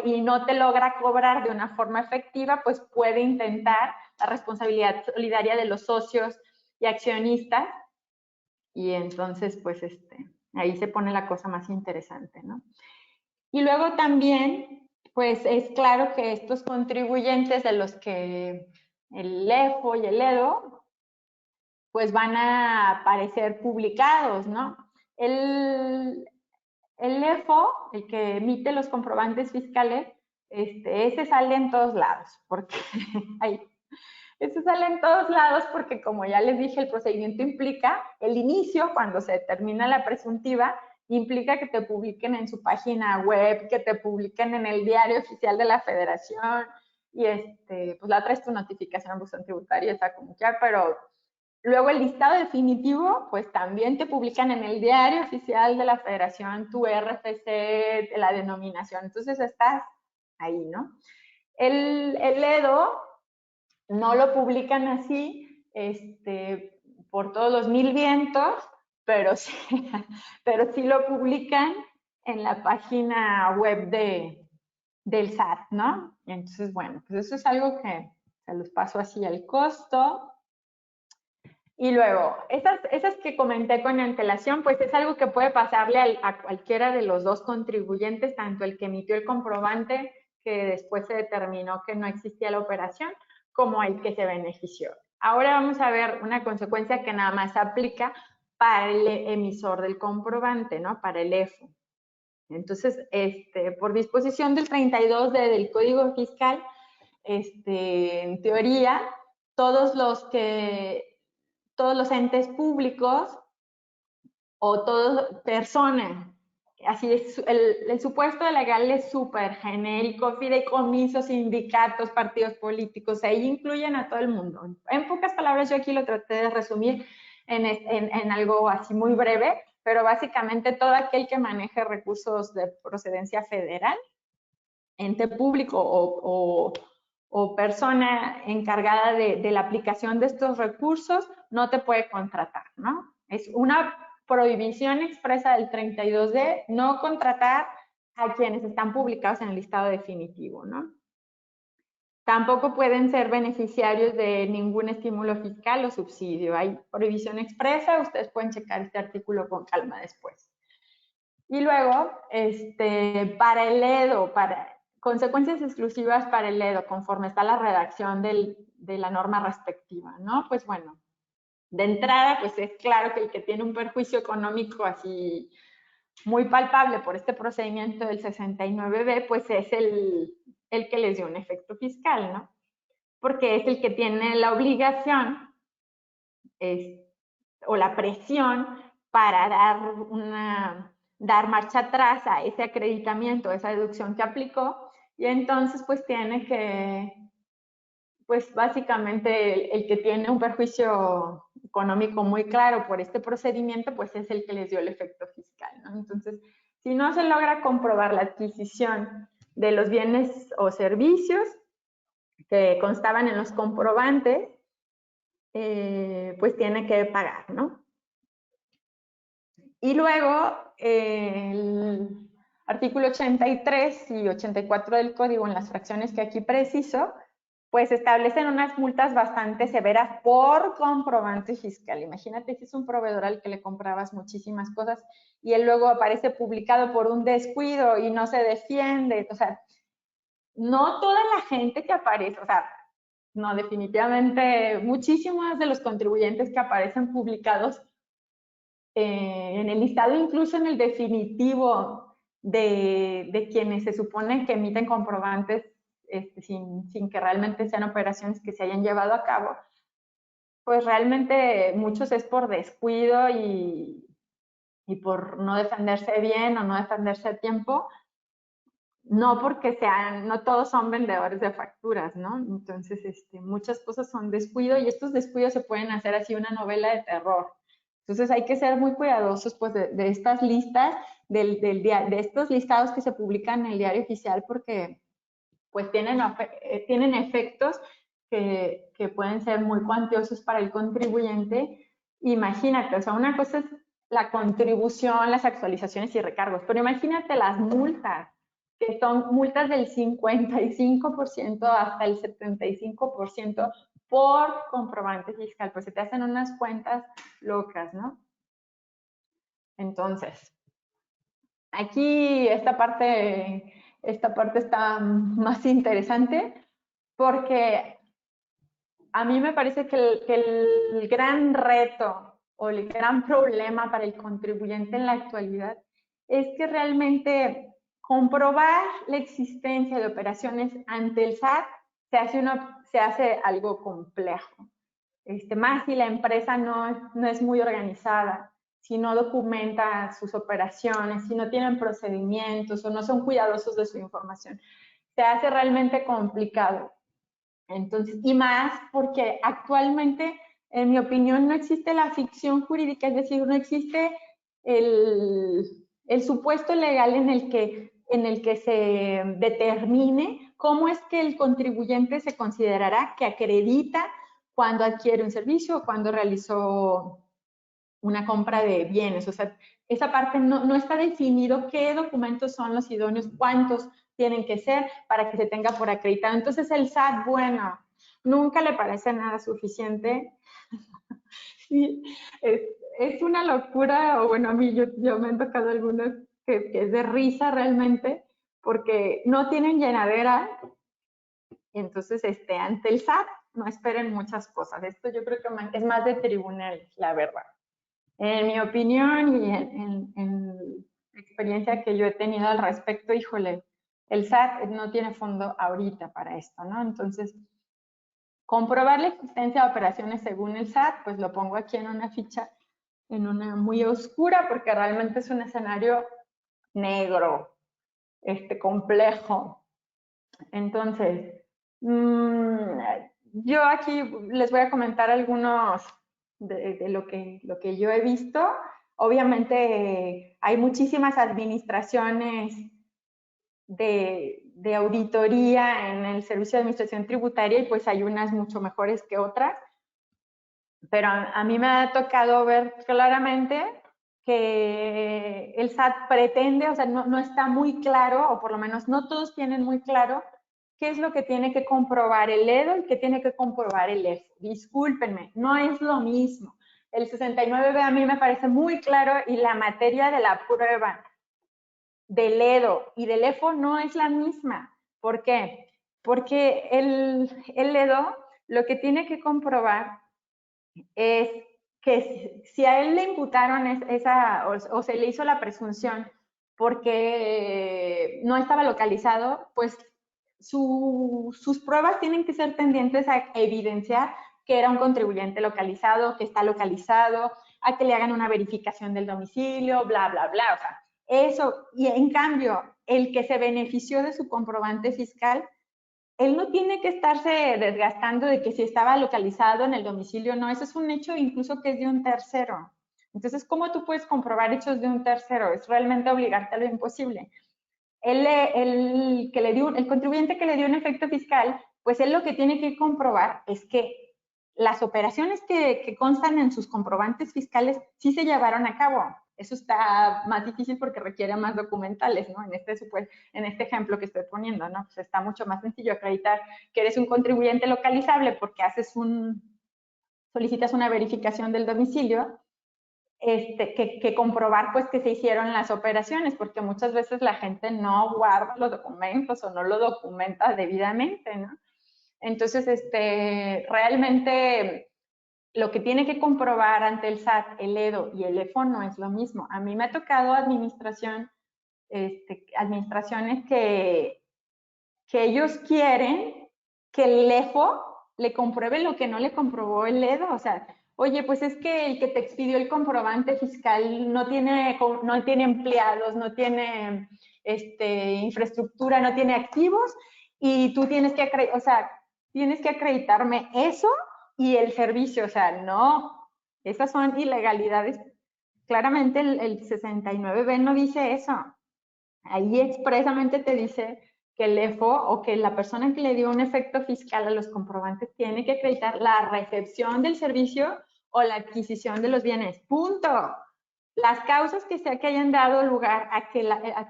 y no te logra cobrar de una forma efectiva, pues puede intentar la responsabilidad solidaria de los socios y accionistas, y entonces pues ahí se pone la cosa más interesante, ¿no? Y luego también, pues es claro que estos contribuyentes de los que el EFO y el EDO, pues van a aparecer publicados, ¿no? El EFO, el que emite los comprobantes fiscales, ese sale en todos lados, porque ese sale en todos lados porque, como ya les dije, el procedimiento implica el inicio, cuando se termina la presuntiva, implica que te publiquen en su página web, que te publiquen en el diario oficial de la Federación, y pues la otra es tu notificación a buzón tributario, está como ya, pero luego el listado definitivo, pues también te publican en el diario oficial de la Federación tu RFC de la denominación, entonces estás ahí, ¿no? El EDO no lo publican así, por todos los mil vientos, pero sí, pero sí lo publican en la página web del SAT, ¿no? Entonces, bueno, pues eso es algo que se los paso así al costo. Y luego, esas que comenté con antelación, pues es algo que puede pasarle a cualquiera de los dos contribuyentes, tanto el que emitió el comprobante, que después se determinó que no existía la operación, como el que se benefició. Ahora vamos a ver una consecuencia que nada más aplica para el emisor del comprobante, ¿no? Para el EFO. Entonces, por disposición del 32 del Código Fiscal, en teoría, todos los entes públicos o toda persona, así es, el supuesto legal es súper genérico, fideicomisos, sindicatos, partidos políticos, ahí incluyen a todo el mundo. En pocas palabras, yo aquí lo traté de resumir en algo así muy breve, pero básicamente todo aquel que maneje recursos de procedencia federal, ente público o persona encargada de la aplicación de estos recursos, no te puede contratar, ¿no? Es una prohibición expresa del 32D no contratar a quienes están publicados en el listado definitivo, ¿no? Tampoco pueden ser beneficiarios de ningún estímulo fiscal o subsidio. Hay prohibición expresa, ustedes pueden checar este artículo con calma después. Y luego, para el EDO, consecuencias exclusivas para el EDO, conforme está la redacción de la norma respectiva, ¿no? Pues bueno, de entrada, pues es claro que el que tiene un perjuicio económico así muy palpable por este procedimiento del 69B, pues es el que les dio un efecto fiscal, ¿no? Porque es el que tiene la obligación o la presión para dar marcha atrás a ese acreditamiento, esa deducción que aplicó, y entonces pues tiene que, pues básicamente el que tiene un perjuicio económico muy claro por este procedimiento, pues es el que les dio el efecto fiscal, ¿no? Entonces, si no se logra comprobar la adquisición de los bienes o servicios que constaban en los comprobantes, pues tiene que pagar, ¿no? Y luego, el artículo 83 y 84 del código, en las fracciones que aquí preciso, pues establecen unas multas bastante severas por comprobante fiscal. Imagínate si es un proveedor al que le comprabas muchísimas cosas y él luego aparece publicado por un descuido y no se defiende. O sea, no toda la gente que aparece, o sea, no, definitivamente muchísimos de los contribuyentes que aparecen publicados en el listado, incluso en el definitivo de quienes se supone que emiten comprobantes sin que realmente sean operaciones que se hayan llevado a cabo, pues realmente muchos es por descuido y por no defenderse bien o no defenderse a tiempo, no porque no todos son vendedores de facturas, ¿no? Entonces, muchas cosas son descuido y estos descuidos se pueden hacer así una novela de terror. Entonces hay que ser muy cuidadosos pues de estas listas, de estos listados que se publican en el diario oficial porque pues tienen efectos que pueden ser muy cuantiosos para el contribuyente. Imagínate, o sea, una cosa es la contribución, las actualizaciones y recargos, pero imagínate las multas, que son multas del 55% hasta el 75% por comprobante fiscal, pues se te hacen unas cuentas locas, ¿no? Entonces, aquí esta parte está más interesante porque a mí me parece que el gran reto o el gran problema para el contribuyente en la actualidad es que realmente comprobar la existencia de operaciones ante el SAT se hace algo complejo. Más si la empresa no es muy organizada, si no documenta sus operaciones, si no tienen procedimientos o no son cuidadosos de su información, se hace realmente complicado. Entonces, y más porque actualmente, en mi opinión, no existe la ficción jurídica, es decir, no existe el supuesto legal en el que se determine cómo es que el contribuyente se considerará que acredita cuando adquiere un servicio o cuando realizó una compra de bienes. O sea, esa parte no está definido qué documentos son los idóneos, cuántos tienen que ser para que se tenga por acreditado. Entonces el SAT, bueno, nunca le parece nada suficiente. Sí, es una locura, o bueno, a mí yo me han tocado algunos que es de risa realmente, porque no tienen llenadera, y entonces ante el SAT no esperen muchas cosas. Esto yo creo que es más de tribunal, la verdad. En mi opinión y en la experiencia que yo he tenido al respecto, híjole, el SAT no tiene fondo ahorita para esto, ¿no? Entonces, comprobar la existencia de operaciones según el SAT, pues lo pongo aquí en una ficha, en una muy oscura, porque realmente es un escenario negro, complejo. Entonces, yo aquí les voy a comentar algunos de lo que yo he visto. Obviamente hay muchísimas administraciones de auditoría en el Servicio de Administración Tributaria y pues hay unas mucho mejores que otras. Pero a mí me ha tocado ver claramente que el SAT pretende, o sea, no está muy claro, o por lo menos no todos tienen muy claro qué es lo que tiene que comprobar el EDO y qué tiene que comprobar el EFO. Discúlpenme, no es lo mismo. El 69B a mí me parece muy claro y la materia de la prueba del EDO y del EFO no es la misma. ¿Por qué? Porque el EDO lo que tiene que comprobar es que si a él le imputaron o se le hizo la presunción porque no estaba localizado, pues sus pruebas tienen que ser tendientes a evidenciar que era un contribuyente localizado, que está localizado, a que le hagan una verificación del domicilio, bla, bla, bla. O sea, eso, y en cambio, el que se benefició de su comprobante fiscal, él no tiene que estarse desgastando de que si estaba localizado en el domicilio, no, eso es un hecho incluso que es de un tercero. Entonces, ¿cómo tú puedes comprobar hechos de un tercero? Es realmente obligarte a lo imposible. El contribuyente que le dio un efecto fiscal, pues él lo que tiene que comprobar es que las operaciones que constan en sus comprobantes fiscales sí se llevaron a cabo. Eso está más difícil porque requiere más documentales, ¿no? En este ejemplo que estoy poniendo, ¿no? Pues está mucho más sencillo acreditar que eres un contribuyente localizable porque solicitas una verificación del domicilio, que comprobar pues que se hicieron las operaciones, porque muchas veces la gente no guarda los documentos o no lo documenta debidamente, ¿no? Entonces, realmente lo que tiene que comprobar ante el SAT, el EDO y el EFO no es lo mismo. A mí me ha tocado administraciones que ellos quieren que el EFO le compruebe lo que no le comprobó el EDO. O sea, oye, pues es que el que te expidió el comprobante fiscal no tiene empleados, no tiene infraestructura, no tiene activos, y tú tienes que acreditarme eso y el servicio. O sea, no, esas son ilegalidades. Claramente el 69B no dice eso. Ahí expresamente te dice que el EFO o que la persona que le dio un efecto fiscal a los comprobantes tiene que acreditar la recepción del servicio o la adquisición de los bienes. Punto. Las causas que hayan dado lugar a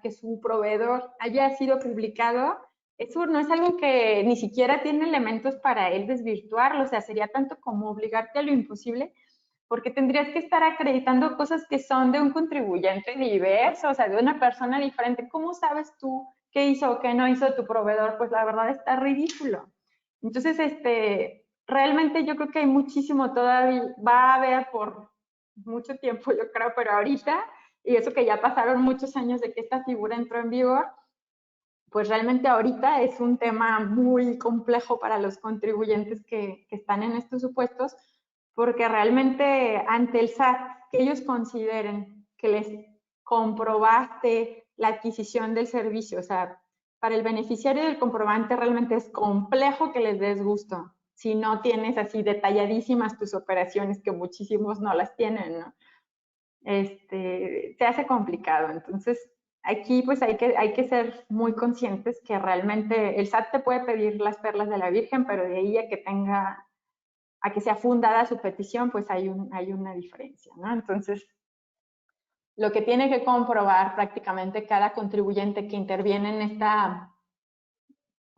que su proveedor haya sido publicado, eso no es algo que ni siquiera tiene elementos para él desvirtuarlo. O sea, sería tanto como obligarte a lo imposible, porque tendrías que estar acreditando cosas que son de un contribuyente diverso, o sea, de una persona diferente. ¿Cómo sabes tú qué hizo o qué no hizo tu proveedor? Pues la verdad está ridículo. Entonces, realmente yo creo que hay muchísimo todavía, va a haber por mucho tiempo, yo creo, pero ahorita, y eso que ya pasaron muchos años de que esta figura entró en vigor, pues realmente ahorita es un tema muy complejo para los contribuyentes que están en estos supuestos, porque realmente ante el SAT, que ellos consideren que les comprobaste la adquisición del servicio, o sea, para el beneficiario del comprobante realmente es complejo que les des gusto si no tienes así detalladísimas tus operaciones, que muchísimos no las tienen, ¿no? Se hace complicado. Entonces, aquí pues hay que ser muy conscientes que realmente el SAT te puede pedir las perlas de la Virgen, pero de ahí a que sea fundada su petición, pues hay una diferencia, ¿no? Entonces, lo que tiene que comprobar prácticamente cada contribuyente que interviene en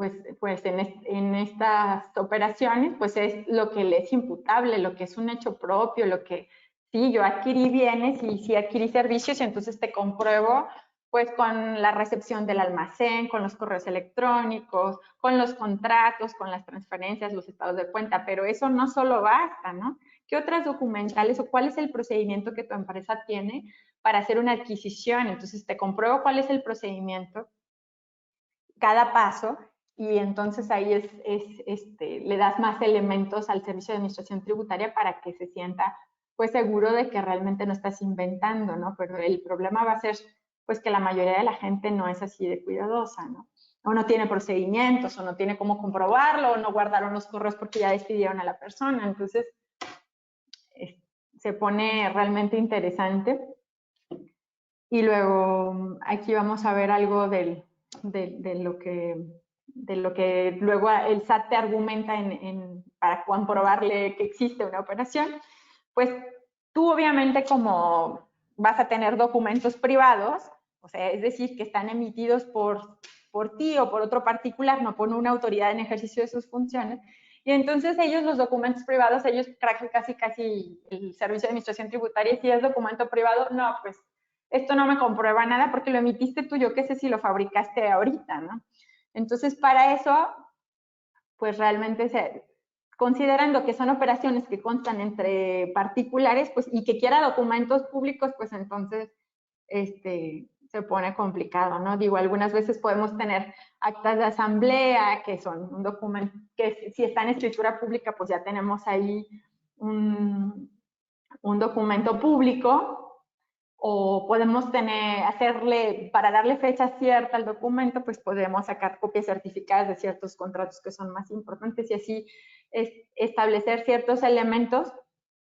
en estas operaciones, pues es lo que le es imputable, lo que es un hecho propio, lo que sí, yo adquirí bienes y sí adquirí servicios, y entonces te compruebo pues con la recepción del almacén, con los correos electrónicos, con los contratos, con las transferencias, los estados de cuenta, pero eso no solo basta, ¿no? ¿Qué otras documentales o cuál es el procedimiento que tu empresa tiene para hacer una adquisición? Entonces te compruebo cuál es el procedimiento, cada paso, y entonces ahí le das más elementos al Servicio de Administración Tributaria para que se sienta pues seguro de que realmente no estás inventando, ¿no? Pero el problema va a ser pues que la mayoría de la gente no es así de cuidadosa, ¿no? O no tiene procedimientos, o no tiene cómo comprobarlo, o no guardaron los correos porque ya despidieron a la persona. Entonces se pone realmente interesante. Y luego aquí vamos a ver algo de lo que luego el SAT te argumenta para comprobarle que existe una operación. Pues tú obviamente, como vas a tener documentos privados, o sea, es decir, que están emitidos por ti o por otro particular, no por una autoridad en ejercicio de sus funciones, y entonces ellos, los documentos privados, ellos casi el Servicio de Administración Tributaria, si es documento privado, no, pues esto no me comprueba nada porque lo emitiste tú, yo qué sé si lo fabricaste ahorita, ¿no? Entonces, para eso, pues realmente considerando que son operaciones que constan entre particulares, pues, y que quiera documentos públicos, pues entonces se pone complicado, ¿no? Digo, algunas veces podemos tener actas de asamblea, que son un documento, que si está en escritura pública, pues ya tenemos ahí un documento público, o podemos para darle fecha cierta al documento, pues podemos sacar copias certificadas de ciertos contratos que son más importantes, y así establecer ciertos elementos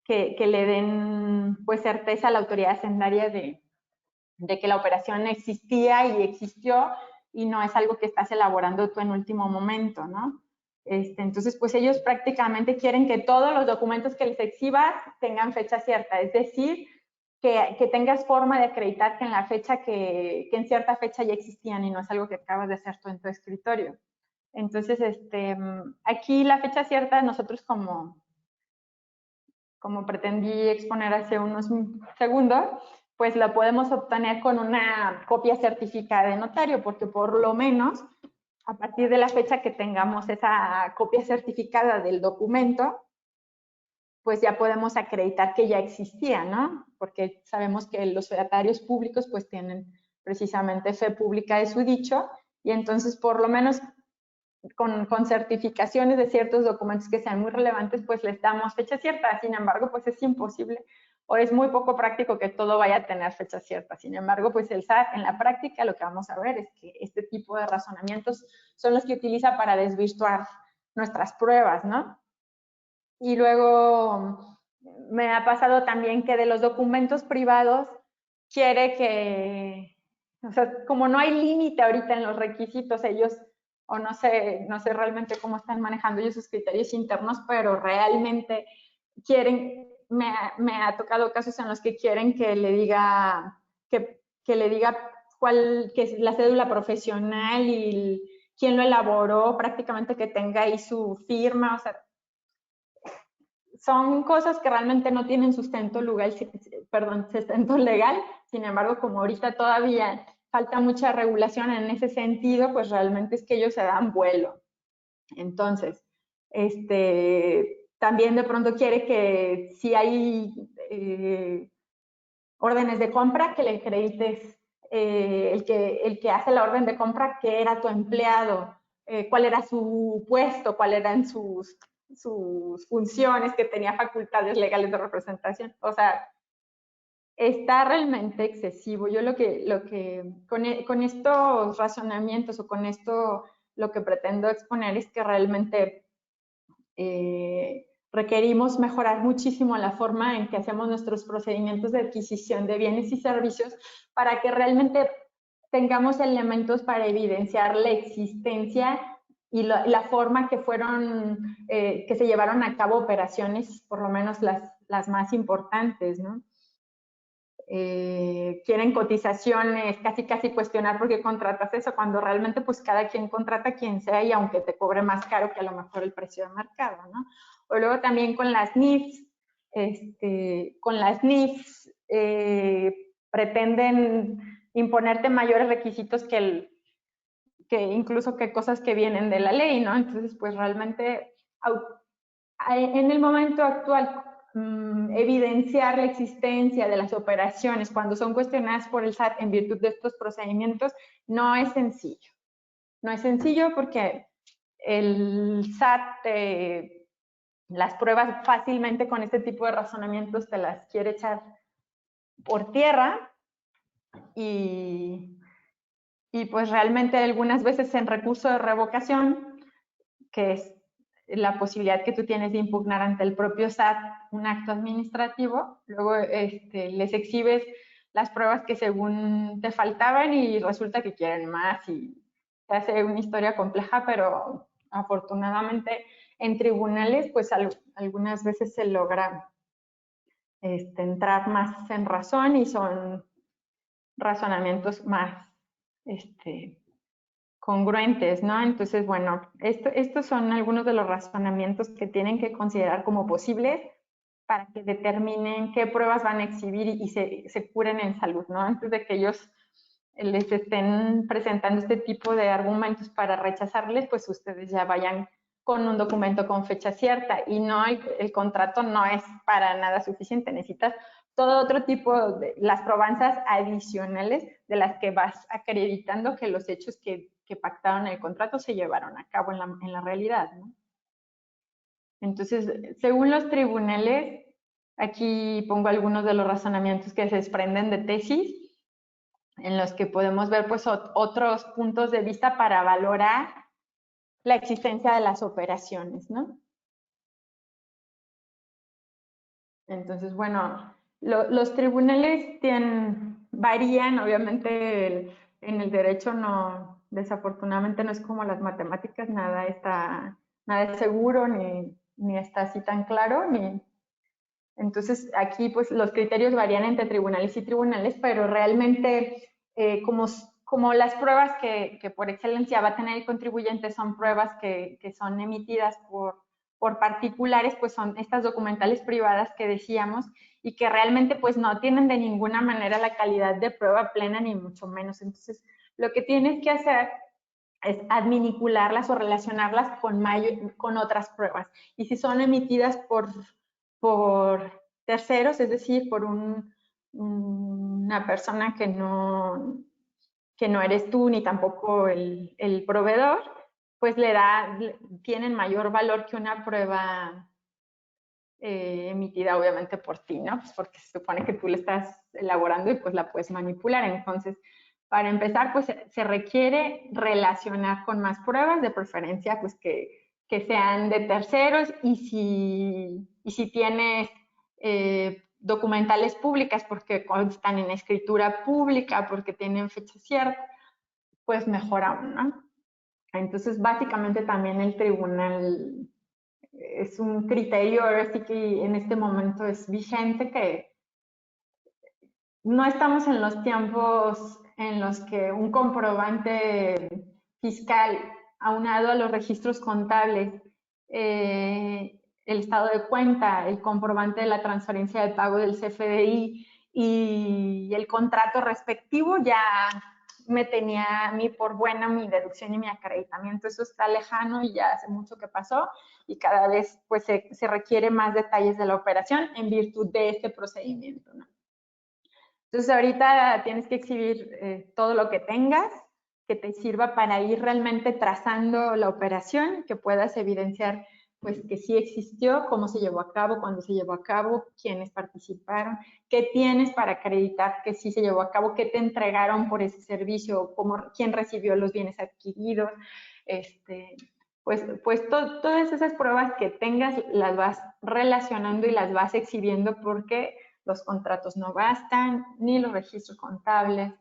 que le den pues certeza a la autoridad hacendaria de que la operación existía y existió, y no es algo que estás elaborando tú en último momento, ¿no? Entonces, pues ellos prácticamente quieren que todos los documentos que les exhibas tengan fecha cierta, es decir, que tengas forma de acreditar que en cierta fecha ya existían, y no es algo que acabas de hacer tú en tu escritorio. Entonces, aquí la fecha cierta, nosotros como como pretendí exponer hace unos segundos, pues la podemos obtener con una copia certificada de notario, porque por lo menos a partir de la fecha que tengamos esa copia certificada del documento, pues ya podemos acreditar que ya existía, ¿no? Porque sabemos que los fedatarios públicos pues tienen precisamente fe pública de su dicho, y entonces por lo menos con certificaciones de ciertos documentos que sean muy relevantes, pues les damos fecha cierta. Sin embargo, pues es imposible o es muy poco práctico que todo vaya a tener fecha cierta. Sin embargo, pues el SAT en la práctica lo que vamos a ver es que este tipo de razonamientos son los que utiliza para desvirtuar nuestras pruebas, ¿no? Y luego me ha pasado también que de los documentos privados quiere que, o sea, como no hay límite ahorita en los requisitos, ellos, o no sé realmente cómo están manejando ellos sus criterios internos, pero realmente quieren, me ha tocado casos en los que quieren que le diga, que le diga cuál, que es la cédula profesional y quién lo elaboró, prácticamente que tenga ahí su firma, o sea, son cosas que realmente no tienen sustento legal, sin embargo, como ahorita todavía falta mucha regulación en ese sentido, pues realmente es que ellos se dan vuelo. Entonces, también de pronto quiere que si hay órdenes de compra, que le acredites el que hace la orden de compra, que era tu empleado, cuál era su puesto, cuáles eran sus funciones, que tenía facultades legales de representación. O sea, está realmente excesivo. Yo lo que con estos razonamientos o con esto lo que pretendo exponer es que realmente requerimos mejorar muchísimo la forma en que hacemos nuestros procedimientos de adquisición de bienes y servicios para que realmente tengamos elementos para evidenciar la existencia y la forma que fueron, que se llevaron a cabo operaciones, por lo menos las más importantes, ¿no? Quieren cotizaciones, casi cuestionar por qué contratas eso, cuando realmente pues cada quien contrata quien sea y aunque te cobre más caro que a lo mejor el precio de mercado, ¿no? O luego también con las NIFs, pretenden imponerte mayores requisitos que incluso que cosas que vienen de la ley, ¿no? Entonces pues realmente en el momento actual evidenciar la existencia de las operaciones cuando son cuestionadas por el SAT en virtud de estos procedimientos no es sencillo. No es sencillo porque el SAT, las pruebas fácilmente con este tipo de razonamientos te las quiere echar por tierra y pues realmente algunas veces en recurso de revocación, que es la posibilidad que tú tienes de impugnar ante el propio SAT un acto administrativo, luego les exhibes las pruebas que según te faltaban y resulta que quieren más y se hace una historia compleja, pero afortunadamente en tribunales pues algunas veces se logra entrar más en razón y son razonamientos más congruentes, ¿no? Entonces, bueno, estos son algunos de los razonamientos que tienen que considerar como posibles para que determinen qué pruebas van a exhibir y se curen en salud, ¿no? Antes de que ellos les estén presentando este tipo de argumentos para rechazarles, pues ustedes ya vayan con un documento con fecha cierta y no el contrato no es para nada suficiente, necesitas todo otro tipo de las probanzas adicionales de las que vas acreditando que los hechos que pactaron el contrato se llevaron a cabo en la realidad, ¿no? Entonces, según los tribunales, aquí pongo algunos de los razonamientos que se desprenden de tesis, en los que podemos ver pues otros puntos de vista para valorar la existencia de las operaciones, ¿no? Entonces, bueno, los tribunales varían, obviamente en el derecho no, desafortunadamente no es como las matemáticas, nada es seguro ni está así tan claro, entonces aquí pues los criterios varían entre tribunales y tribunales, pero realmente como las pruebas que por excelencia va a tener el contribuyente son pruebas que son emitidas por por particulares, pues son estas documentales privadas que decíamos, y que realmente pues no tienen de ninguna manera la calidad de prueba plena, ni mucho menos. Entonces, lo que tienes que hacer es adminicularlas o relacionarlas con otras pruebas. Y si son emitidas por terceros, es decir, por una persona que no eres tú ni tampoco el proveedor, pues tienen mayor valor que una prueba emitida obviamente por ti, ¿no? Pues porque se supone que tú la estás elaborando y pues la puedes manipular. Entonces, para empezar, pues se requiere relacionar con más pruebas, de preferencia pues que sean de terceros, y si tienes documentales públicas porque constan en escritura pública, porque tienen fecha cierta, pues mejor aún, ¿no? Entonces, básicamente también el tribunal es un criterio, ahora sí que en este momento es vigente, que no estamos en los tiempos en los que un comprobante fiscal aunado a los registros contables, el estado de cuenta, el comprobante de la transferencia de pago del CFDI y el contrato respectivo ya me tenía a mí por buena mi deducción y mi acreditamiento. Eso está lejano y ya hace mucho que pasó, y cada vez pues se requiere más detalles de la operación en virtud de este procedimiento, ¿no? Entonces ahorita tienes que exhibir todo lo que tengas que te sirva para ir realmente trazando la operación, que puedas evidenciar pues que sí existió, cómo se llevó a cabo, cuándo se llevó a cabo, quiénes participaron, qué tienes para acreditar que sí se llevó a cabo, qué te entregaron por ese servicio, quién recibió los bienes adquiridos, todas esas pruebas que tengas las vas relacionando y las vas exhibiendo, porque los contratos no bastan, ni los registros contables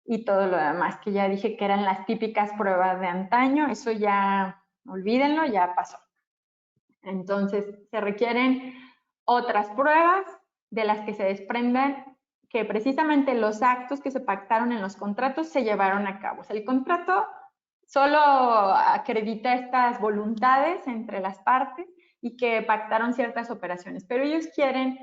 y todo lo demás que ya dije que eran las típicas pruebas de antaño. Eso ya, olvídenlo, ya pasó. Entonces, se requieren otras pruebas de las que se desprendan que precisamente los actos que se pactaron en los contratos se llevaron a cabo. O sea, el contrato solo acredita estas voluntades entre las partes y que pactaron ciertas operaciones, pero ellos quieren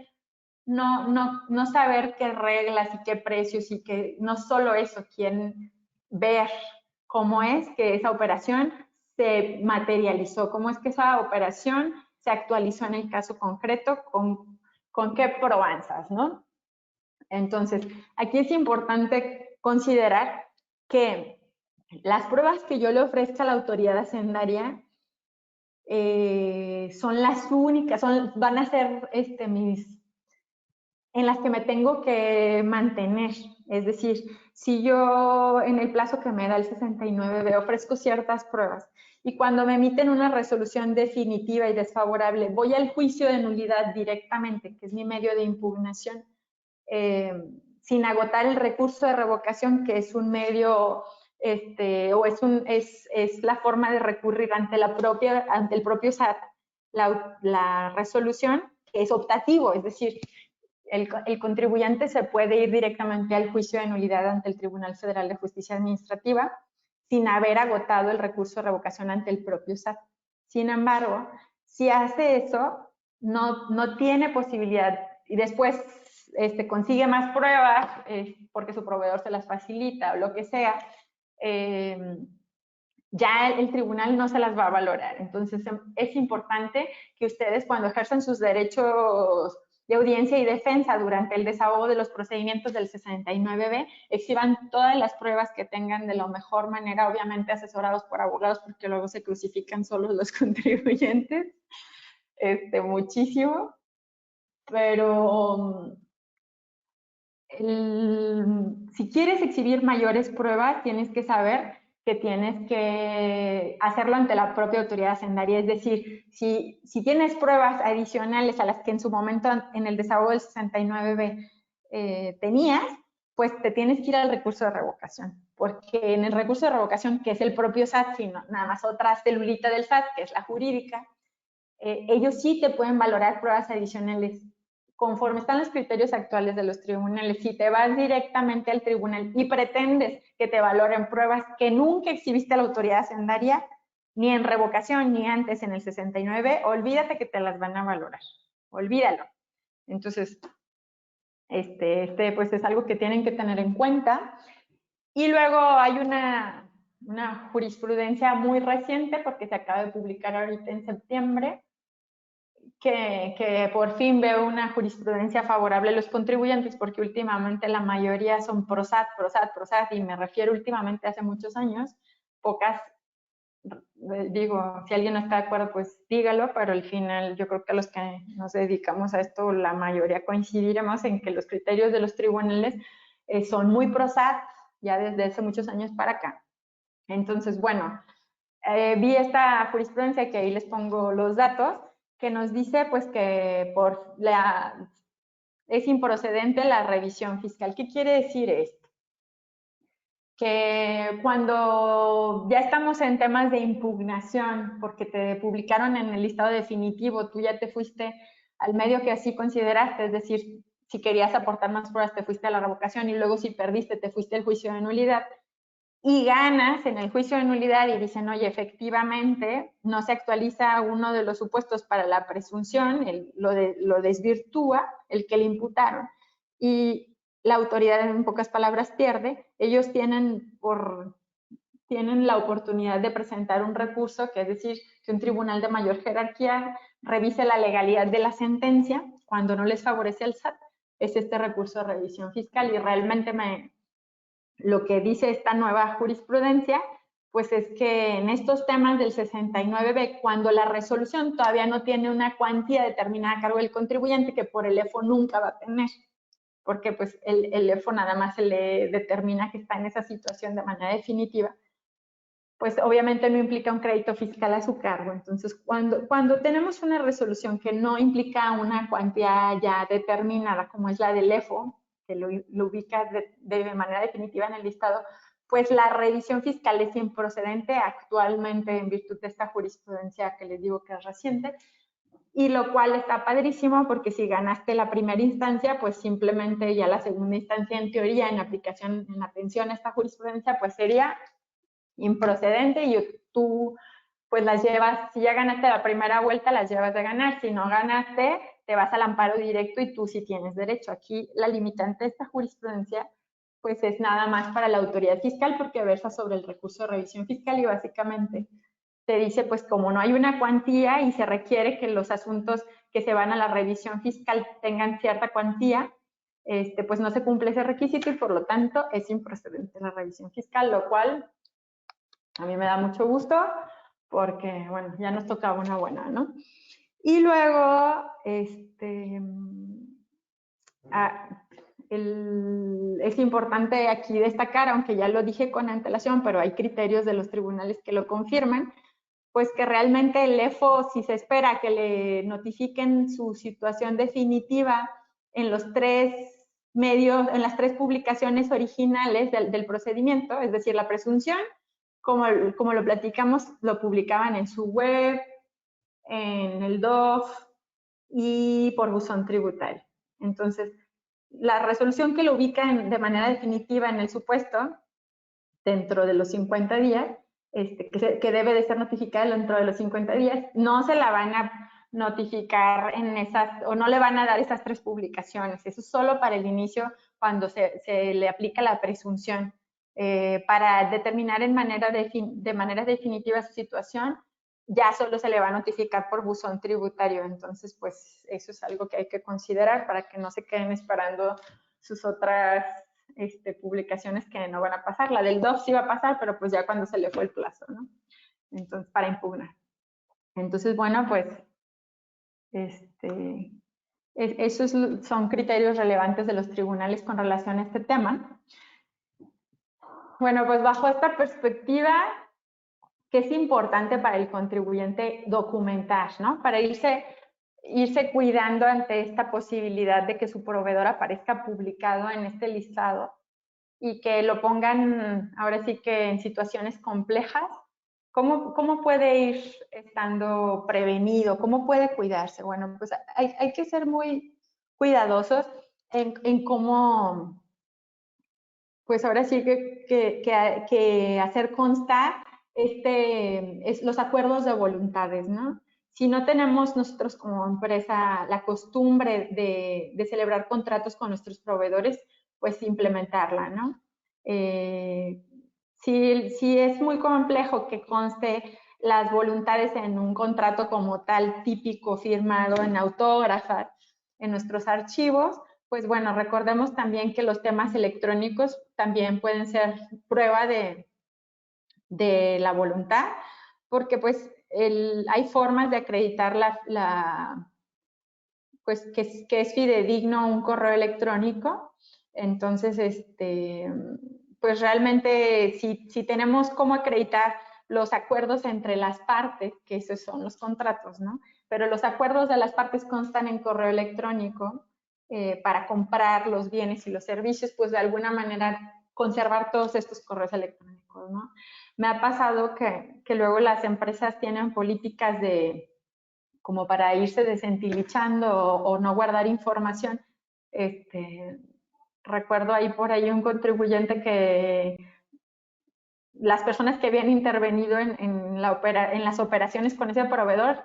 no saber qué reglas y qué precios, y que no solo eso, quieren ver cómo es que esa operación se materializó, cómo es que esa operación se actualizó en el caso concreto, con qué probanzas, ¿no? Entonces, aquí es importante considerar que las pruebas que yo le ofrezca a la autoridad hacendaria son las únicas, van a ser en las que me tengo que mantener. Es decir, si yo en el plazo que me da el 69B ofrezco ciertas pruebas, y cuando me emiten una resolución definitiva y desfavorable voy al juicio de nulidad directamente, que es mi medio de impugnación, sin agotar el recurso de revocación, que es un medio, o es la forma de recurrir ante el propio SAT, la resolución, que es optativo, es decir, el contribuyente se puede ir directamente al juicio de nulidad ante el Tribunal Federal de Justicia Administrativa sin haber agotado el recurso de revocación ante el propio SAT. Sin embargo, si hace eso, no tiene posibilidad, y después consigue más pruebas porque su proveedor se las facilita o lo que sea, ya el tribunal no se las va a valorar. Entonces, es importante que ustedes, cuando ejerzan sus derechos de audiencia y defensa durante el desahogo de los procedimientos del 69B, exhiban todas las pruebas que tengan de la mejor manera, obviamente asesorados por abogados, porque luego se crucifican solos los contribuyentes, muchísimo. Pero si quieres exhibir mayores pruebas, tienes que saber que tienes que hacerlo ante la propia autoridad hacendaria. Es decir, si tienes pruebas adicionales a las que en su momento en el desahogo del 69B tenías, pues te tienes que ir al recurso de revocación, porque en el recurso de revocación, que es el propio SAT, sino nada más otra celulita del SAT, que es la jurídica, ellos sí te pueden valorar pruebas adicionales conforme están los criterios actuales de los tribunales. Si te vas directamente al tribunal y pretendes que te valoren pruebas que nunca exhibiste a la autoridad hacendaria, ni en revocación, ni antes en el 69, olvídate que te las van a valorar. Olvídalo. Entonces, pues es algo que tienen que tener en cuenta. Y luego hay una jurisprudencia muy reciente, porque se acaba de publicar ahorita en septiembre, que por fin veo una jurisprudencia favorable a los contribuyentes, porque últimamente la mayoría son PROSAT, y me refiero últimamente hace muchos años, pocas, digo, si alguien no está de acuerdo, pues dígalo, pero al final yo creo que los que nos dedicamos a esto, la mayoría coincidiremos en que los criterios de los tribunales son muy PROSAT ya desde hace muchos años para acá. Entonces, bueno, vi esta jurisprudencia, que ahí les pongo los datos, que nos dice pues que es improcedente la revisión fiscal. ¿Qué quiere decir esto? Que cuando ya estamos en temas de impugnación, porque te publicaron en el listado definitivo, tú ya te fuiste al medio que así consideraste, es decir, si querías aportar más pruebas te fuiste a la revocación, y luego si perdiste te fuiste al juicio de nulidad, y ganas en el juicio de nulidad y dicen, oye, efectivamente, no se actualiza uno de los supuestos para la presunción, lo desvirtúa, el que le imputaron, y la autoridad, en pocas palabras, pierde. Ellos tienen la oportunidad de presentar un recurso, que es decir, que un tribunal de mayor jerarquía revise la legalidad de la sentencia. Cuando no les favorece al SAT, es este recurso de revisión fiscal, y realmente lo que dice esta nueva jurisprudencia, pues es que en estos temas del 69B, cuando la resolución todavía no tiene una cuantía determinada a cargo del contribuyente, que por el EFO nunca va a tener, porque pues el EFO nada más se le determina que está en esa situación de manera definitiva, pues obviamente no implica un crédito fiscal a su cargo. Entonces, cuando tenemos una resolución que no implica una cuantía ya determinada, como es la del EFO, que lo ubica de manera definitiva en el listado, pues la revisión fiscal es improcedente actualmente en virtud de esta jurisprudencia que les digo que es reciente, y lo cual está padrísimo, porque si ganaste la primera instancia, pues simplemente ya la segunda instancia, en teoría, en aplicación, en atención a esta jurisprudencia, pues sería improcedente, y tú pues las llevas, si ya ganaste la primera vuelta, las llevas de ganar. Si no ganaste, te vas al amparo directo y tú sí tienes derecho. Aquí la limitante de esta jurisprudencia pues es nada más para la autoridad fiscal, porque versa sobre el recurso de revisión fiscal, y básicamente te dice pues como no hay una cuantía y se requiere que los asuntos que se van a la revisión fiscal tengan cierta cuantía, pues no se cumple ese requisito, y por lo tanto es improcedente la revisión fiscal, lo cual a mí me da mucho gusto, porque, bueno, ya nos tocaba una buena, ¿no? Y luego, es importante aquí destacar, aunque ya lo dije con antelación, pero hay criterios de los tribunales que lo confirman, pues que realmente el EFO, si se espera que le notifiquen su situación definitiva en los tres medios, en las tres publicaciones originales del procedimiento, es decir, la presunción, como lo platicamos, lo publicaban en su web, en el DOF y por buzón tributario. Entonces, la resolución que lo ubica de manera definitiva en el supuesto, dentro de los 50 días, que debe de ser notificada dentro de los 50 días, no se la van a notificar o no le van a dar esas tres publicaciones. Eso es solo para el inicio, cuando se le aplica la presunción. Para determinar de manera definitiva su situación, ya solo se le va a notificar por buzón tributario. Entonces, pues eso es algo que hay que considerar para que no se queden esperando sus otras publicaciones que no van a pasar. La del DOF sí va a pasar, pero pues ya cuando se le fue el plazo, ¿no? Entonces, para impugnar. Entonces, bueno, pues esos son criterios relevantes de los tribunales con relación a este tema. Bueno, pues bajo esta perspectiva, ¿qué es importante para el contribuyente documentar, ¿no? Para irse cuidando ante esta posibilidad de que su proveedor aparezca publicado en este listado, y que lo pongan ahora sí que en situaciones complejas. ¿Cómo puede ir estando prevenido? ¿Cómo puede cuidarse? Bueno, pues hay que ser muy cuidadosos en cómo, pues ahora sí que hacer constar los acuerdos de voluntades, ¿no? Si no tenemos nosotros como empresa la costumbre de celebrar contratos con nuestros proveedores, pues implementarla, ¿no? Si es muy complejo que conste las voluntades en un contrato como tal, típico, firmado en autógrafa, en nuestros archivos, pues bueno, recordemos también que los temas electrónicos también pueden ser prueba de la voluntad, porque pues hay formas de acreditar pues que es fidedigno un correo electrónico. Entonces, pues realmente si tenemos cómo acreditar los acuerdos entre las partes, que esos son los contratos, ¿no? Pero los acuerdos de las partes constan en correo electrónico para comprar los bienes y los servicios, pues de alguna manera conservar todos estos correos electrónicos, ¿no? Me ha pasado que luego las empresas tienen políticas como para irse desentilichando o no guardar información. Recuerdo ahí por ahí un contribuyente que las personas que habían intervenido en las operaciones con ese proveedor,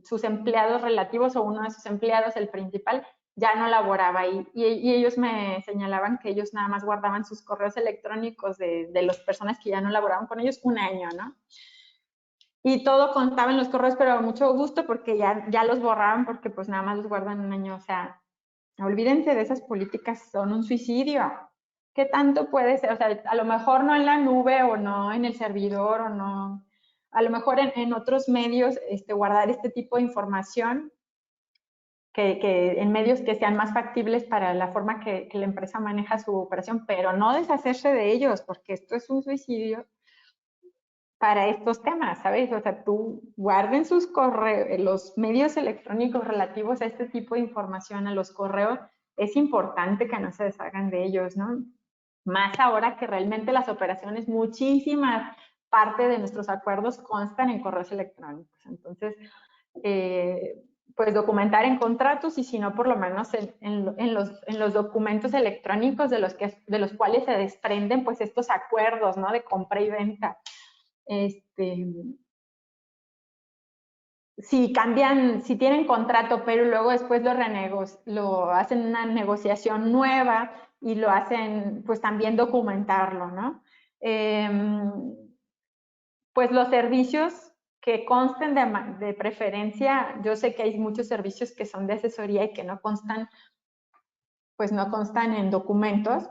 sus empleados relativos o uno de sus empleados, el principal, ya no laboraba ahí. Y ellos me señalaban que ellos nada más guardaban sus correos electrónicos de las personas que ya no laboraban con ellos un año, ¿no? Y todo contaba en los correos, pero a mucho gusto porque ya los borraban porque pues nada más los guardan un año. O sea, olvídense de esas políticas, son un suicidio. ¿Qué tanto puede ser? O sea, a lo mejor no en la nube o no en el servidor o no, a lo mejor en otros medios guardar este tipo de información que en medios que sean más factibles para la forma que la empresa maneja su operación, pero no deshacerse de ellos porque esto es un suicidio para estos temas, ¿sabes? O sea, tú guarden sus correos, los medios electrónicos relativos a este tipo de información, a los correos, es importante que no se deshagan de ellos, ¿no? Más ahora que realmente las operaciones, muchísima parte de nuestros acuerdos constan en correos electrónicos. Entonces, pues documentar en contratos y si no, por lo menos en los documentos electrónicos de los cuales se desprenden pues estos acuerdos, ¿no? De compra y venta. Si cambian, si tienen contrato, pero luego después lo hacen una negociación nueva y lo hacen, pues también documentarlo, ¿no? Pues los servicios que consten de preferencia, yo sé que hay muchos servicios que son de asesoría y que no constan, pues no constan en documentos,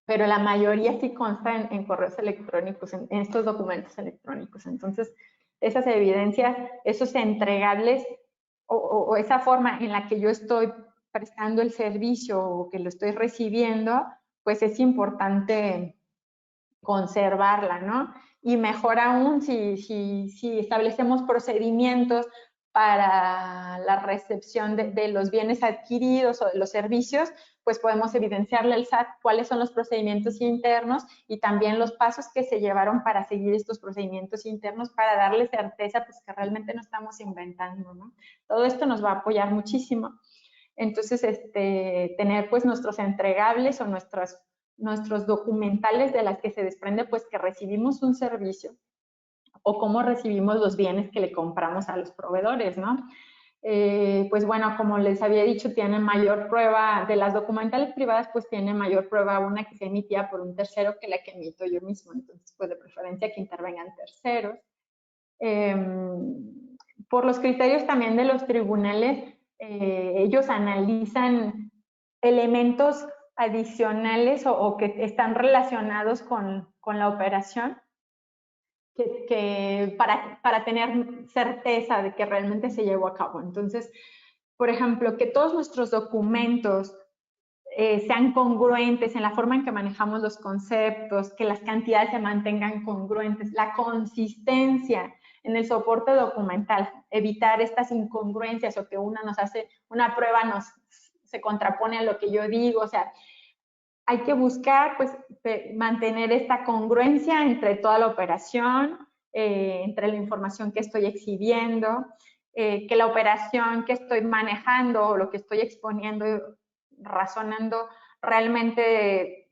pero la mayoría sí consta en correos electrónicos, en estos documentos electrónicos. Entonces, esas evidencias, esos entregables o esa forma en la que yo estoy prestando el servicio o que lo estoy recibiendo, pues es importante conservarla, ¿no? Y mejor aún si establecemos procedimientos para la recepción de los bienes adquiridos o de los servicios, pues podemos evidenciarle al SAT cuáles son los procedimientos internos y también los pasos que se llevaron para seguir estos procedimientos internos para darle certeza pues que realmente no estamos inventando, ¿no? Todo esto nos va a apoyar muchísimo. Entonces, tener pues nuestros entregables o nuestros documentales de las que se desprende pues que recibimos un servicio o cómo recibimos los bienes que le compramos a los proveedores, ¿no? Pues bueno, como les había dicho, tiene mayor prueba, de las documentales privadas, pues tiene mayor prueba una que se emitía por un tercero que la que emito yo mismo, entonces pues de preferencia que intervengan terceros. Por los criterios también de los tribunales, ellos analizan elementos adicionales o que están relacionados con la operación para tener certeza de que realmente se llevó a cabo. Entonces, por ejemplo, que todos nuestros documentos sean congruentes en la forma en que manejamos los conceptos, que las cantidades se mantengan congruentes, la consistencia en el soporte documental, evitar estas incongruencias o que una nos hace una prueba, se contrapone a lo que yo digo, o sea, hay que buscar pues mantener esta congruencia entre toda la operación, entre la información que estoy exhibiendo, que la operación que estoy manejando o lo que estoy exponiendo, razonando, realmente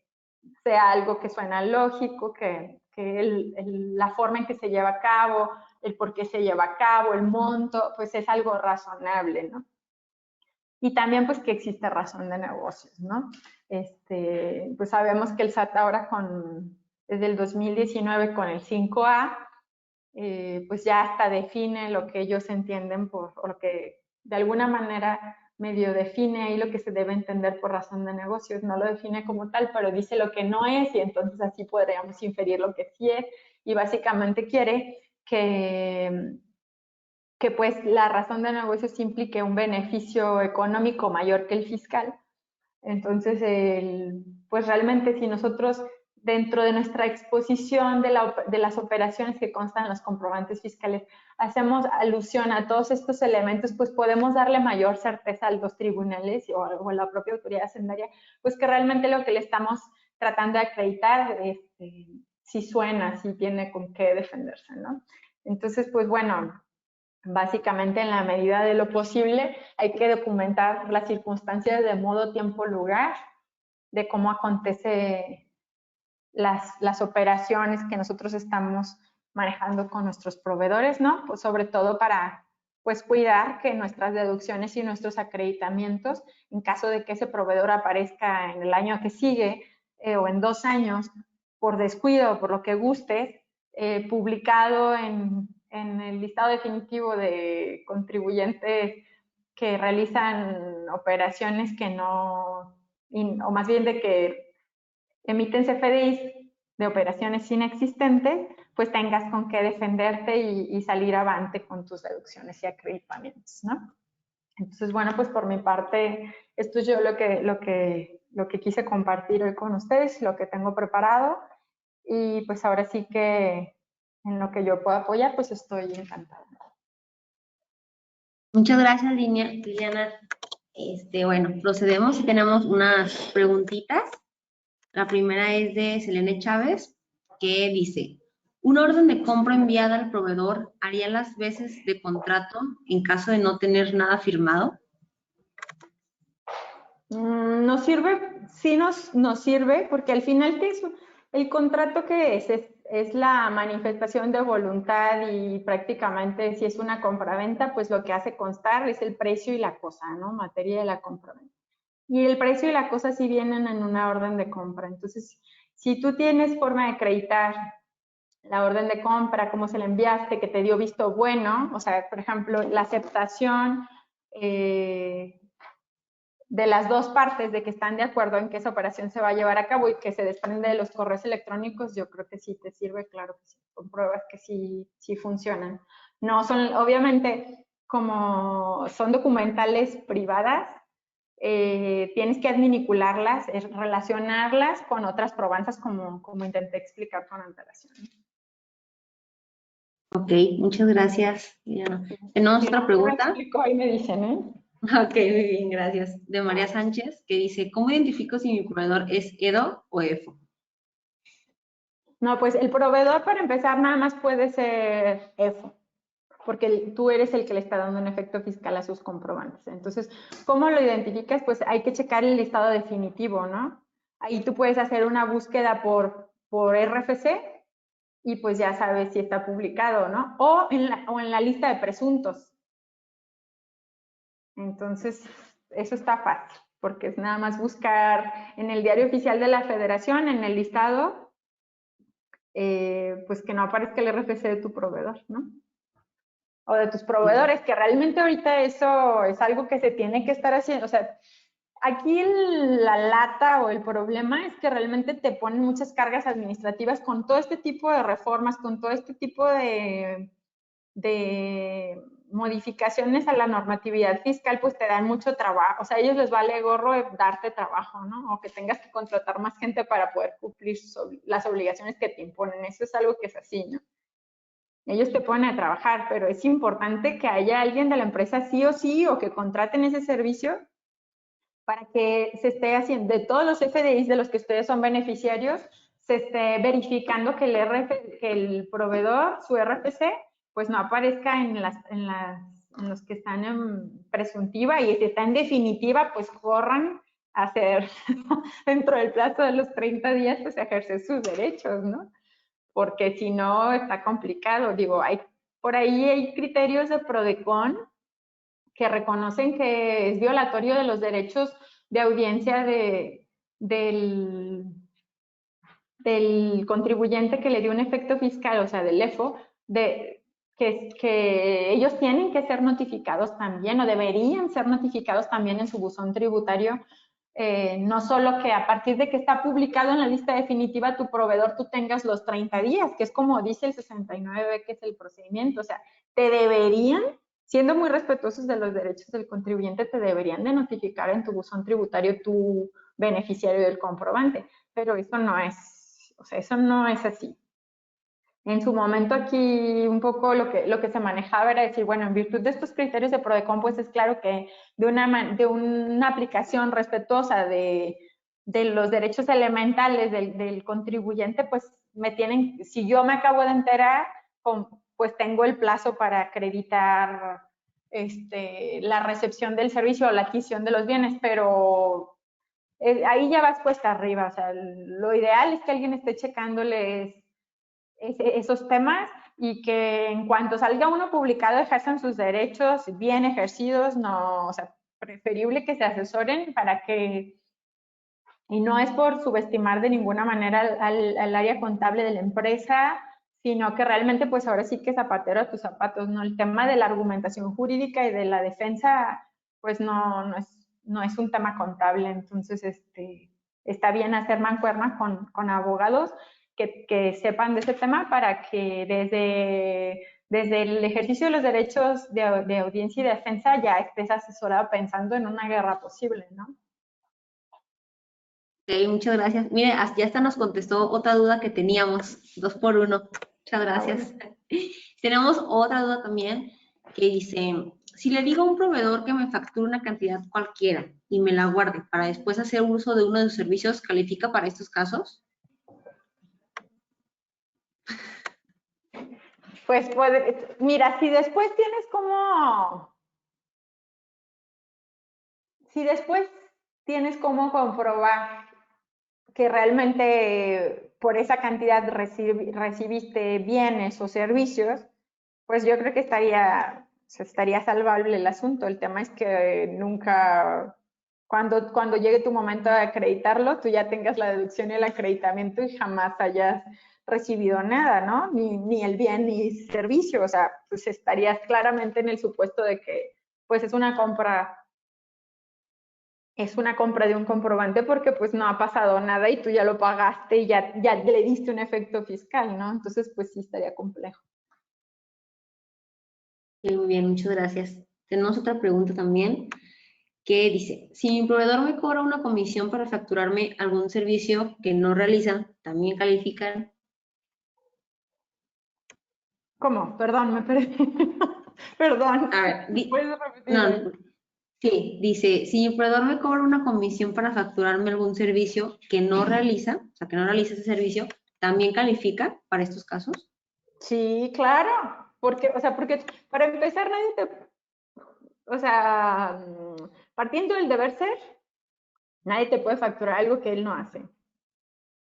sea algo que suena lógico, que que la forma en que se lleva a cabo, el por qué se lleva a cabo, el monto, pues es algo razonable, ¿no? Y también pues que existe razón de negocios, ¿no? Pues sabemos que el SAT ahora desde el 2019 con el 5A, pues ya hasta define lo que ellos entienden o lo que de alguna manera medio define ahí lo que se debe entender por razón de negocios. No lo define como tal, pero dice lo que no es y entonces así podríamos inferir lo que sí es. Y básicamente quiere que pues la razón de negocios implique un beneficio económico mayor que el fiscal. Entonces, pues realmente si nosotros dentro de nuestra exposición de las operaciones que constan en los comprobantes fiscales hacemos alusión a todos estos elementos, pues podemos darle mayor certeza a los tribunales o a la propia autoridad hacendaria, pues que realmente lo que le estamos tratando de acreditar sí suena, sí tiene con qué defenderse, ¿no? Entonces, pues bueno, básicamente, en la medida de lo posible, hay que documentar las circunstancias de modo, tiempo, lugar, de cómo acontece las operaciones que nosotros estamos manejando con nuestros proveedores, ¿no? Pues sobre todo para pues cuidar que nuestras deducciones y nuestros acreditamientos, en caso de que ese proveedor aparezca en el año que sigue o en 2 años, por descuido o por lo que gustes, publicado en el listado definitivo de contribuyentes que realizan operaciones que no, o más bien de que emiten CFDIs de operaciones inexistentes, pues tengas con qué defenderte y salir avante con tus deducciones y acreditamientos, ¿no? Entonces, bueno, pues por mi parte, esto es yo lo que quise compartir hoy con ustedes, lo que tengo preparado, y pues ahora sí que en lo que yo pueda apoyar, pues estoy encantada. Muchas gracias, Liliana. Bueno, procedemos y tenemos unas preguntitas. La primera es de Selene Chávez, que dice, ¿una orden de compra enviada al proveedor haría las veces de contrato en caso de no tener nada firmado? Nos sirve, sí nos sirve, porque al final, ¿qué es? El contrato que es la manifestación de voluntad y prácticamente si es una compraventa, pues lo que hace constar es el precio y la cosa, ¿no? Materia de la compraventa. Y el precio y la cosa sí vienen en una orden de compra. Entonces, si tú tienes forma de acreditar la orden de compra, cómo se la enviaste, que te dio visto bueno, o sea, por ejemplo, la aceptación de las dos partes de que están de acuerdo en que esa operación se va a llevar a cabo y que se desprende de los correos electrónicos, yo creo que sí te sirve, claro que sí, con pruebas que sí funcionan. No son, obviamente, como son documentales privadas, tienes que adminicularlas, relacionarlas con otras probanzas como intenté explicar con antelación. Ok, muchas gracias, Liliana. Tenemos otra pregunta. Ahí me dicen, ¿eh? Ok, muy bien, gracias. De María Sánchez, que dice, ¿cómo identifico si mi proveedor es EDO o EFO? No, pues el proveedor para empezar nada más puede ser EFO, porque tú eres el que le está dando un efecto fiscal a sus comprobantes. Entonces, ¿cómo lo identificas? Pues hay que checar el listado definitivo, ¿no? Ahí tú puedes hacer una búsqueda por RFC y pues ya sabes si está publicado, ¿no? O en la lista de presuntos. Entonces, eso está fácil, porque es nada más buscar en el diario oficial de la Federación, en el listado, pues que no aparezca el RFC de tu proveedor, ¿no? O de tus proveedores, que realmente ahorita eso es algo que se tiene que estar haciendo. O sea, aquí la lata o el problema es que realmente te ponen muchas cargas administrativas con todo este tipo de reformas, con todo este tipo de modificaciones a la normatividad fiscal, pues te dan mucho trabajo. O sea, a ellos les vale gorro darte trabajo, ¿no? O que tengas que contratar más gente para poder cumplir las obligaciones que te imponen. Eso es algo que es así, ¿no? Ellos te ponen a trabajar, pero es importante que haya alguien de la empresa sí o sí o que contraten ese servicio para que se esté haciendo, de todos los FDIs de los que ustedes son beneficiarios, se esté verificando que el proveedor, su RFC, pues no aparezca en los que están en presuntiva y si está en definitiva, pues corran a hacer dentro del plazo de los 30 días, pues ejercer sus derechos, ¿no? porque si no está complicado. Digo, por ahí hay criterios de Prodecon que reconocen que es violatorio de los derechos de audiencia del contribuyente que le dio un efecto fiscal, o sea, del EFO, que ellos tienen que ser notificados también o deberían ser notificados también en su buzón tributario. No solo que a partir de que está publicado en la lista definitiva tu proveedor tú tengas los 30 días, que es como dice el 69, que es el procedimiento. O sea, te deberían, siendo muy respetuosos de los derechos del contribuyente, te deberían de notificar en tu buzón tributario tu beneficiario del comprobante. Pero eso no es, o sea, eso no es así. En su momento aquí un poco lo que se manejaba era decir, bueno, en virtud de estos criterios de Prodecon, pues es claro que de una aplicación respetuosa de los derechos elementales del contribuyente, pues si yo me acabo de enterar, pues tengo el plazo para acreditar la recepción del servicio o la adquisición de los bienes, pero ahí ya vas cuesta arriba. O sea, lo ideal es que alguien esté checándoles esos temas y que en cuanto salga uno publicado ejerzan sus derechos bien ejercidos, no, o sea, preferible que se asesoren para que, y no es por subestimar de ninguna manera al área contable de la empresa, sino que realmente pues ahora sí que zapatero a tus zapatos, ¿no? El tema de la argumentación jurídica y de la defensa pues no es un tema contable, entonces está bien hacer mancuerna con abogados que sepan de ese tema para que desde el ejercicio de los derechos de audiencia y defensa ya estés asesorado pensando en una guerra posible, ¿no? Ok, muchas gracias. Mire, ya hasta nos contestó otra duda que teníamos, 2 por 1. Muchas gracias. Tenemos otra duda también que dice, si le digo a un proveedor que me facture una cantidad cualquiera y me la guarde para después hacer uso de uno de sus servicios, ¿califica para estos casos? Pues mira, si después comprobar que realmente por esa cantidad recibiste bienes o servicios, pues yo creo que estaría salvable el asunto. El tema es que nunca, cuando llegue tu momento de acreditarlo, tú ya tengas la deducción y el acreditamiento y jamás hayas recibido nada, ¿no? Ni el bien ni servicio. O sea, pues estarías claramente en el supuesto de que pues es una compra de un comprobante porque pues no ha pasado nada y tú ya lo pagaste y ya le diste un efecto fiscal, ¿no? Entonces pues sí estaría complejo. Sí, muy bien, muchas gracias. Tenemos otra pregunta también que dice, si mi proveedor me cobra una comisión para facturarme algún servicio que no realiza, ¿también califican? ¿Cómo? Perdón, me perdí. Perdón. A ver, ¿Puedes repetirlo? no, sí, dice, si mi proveedor me cobra una comisión para facturarme algún servicio que no realiza, o sea, que no realiza ese servicio, ¿también califica para estos casos? Sí, claro. Porque para empezar o sea, partiendo del deber ser, nadie te puede facturar algo que él no hace.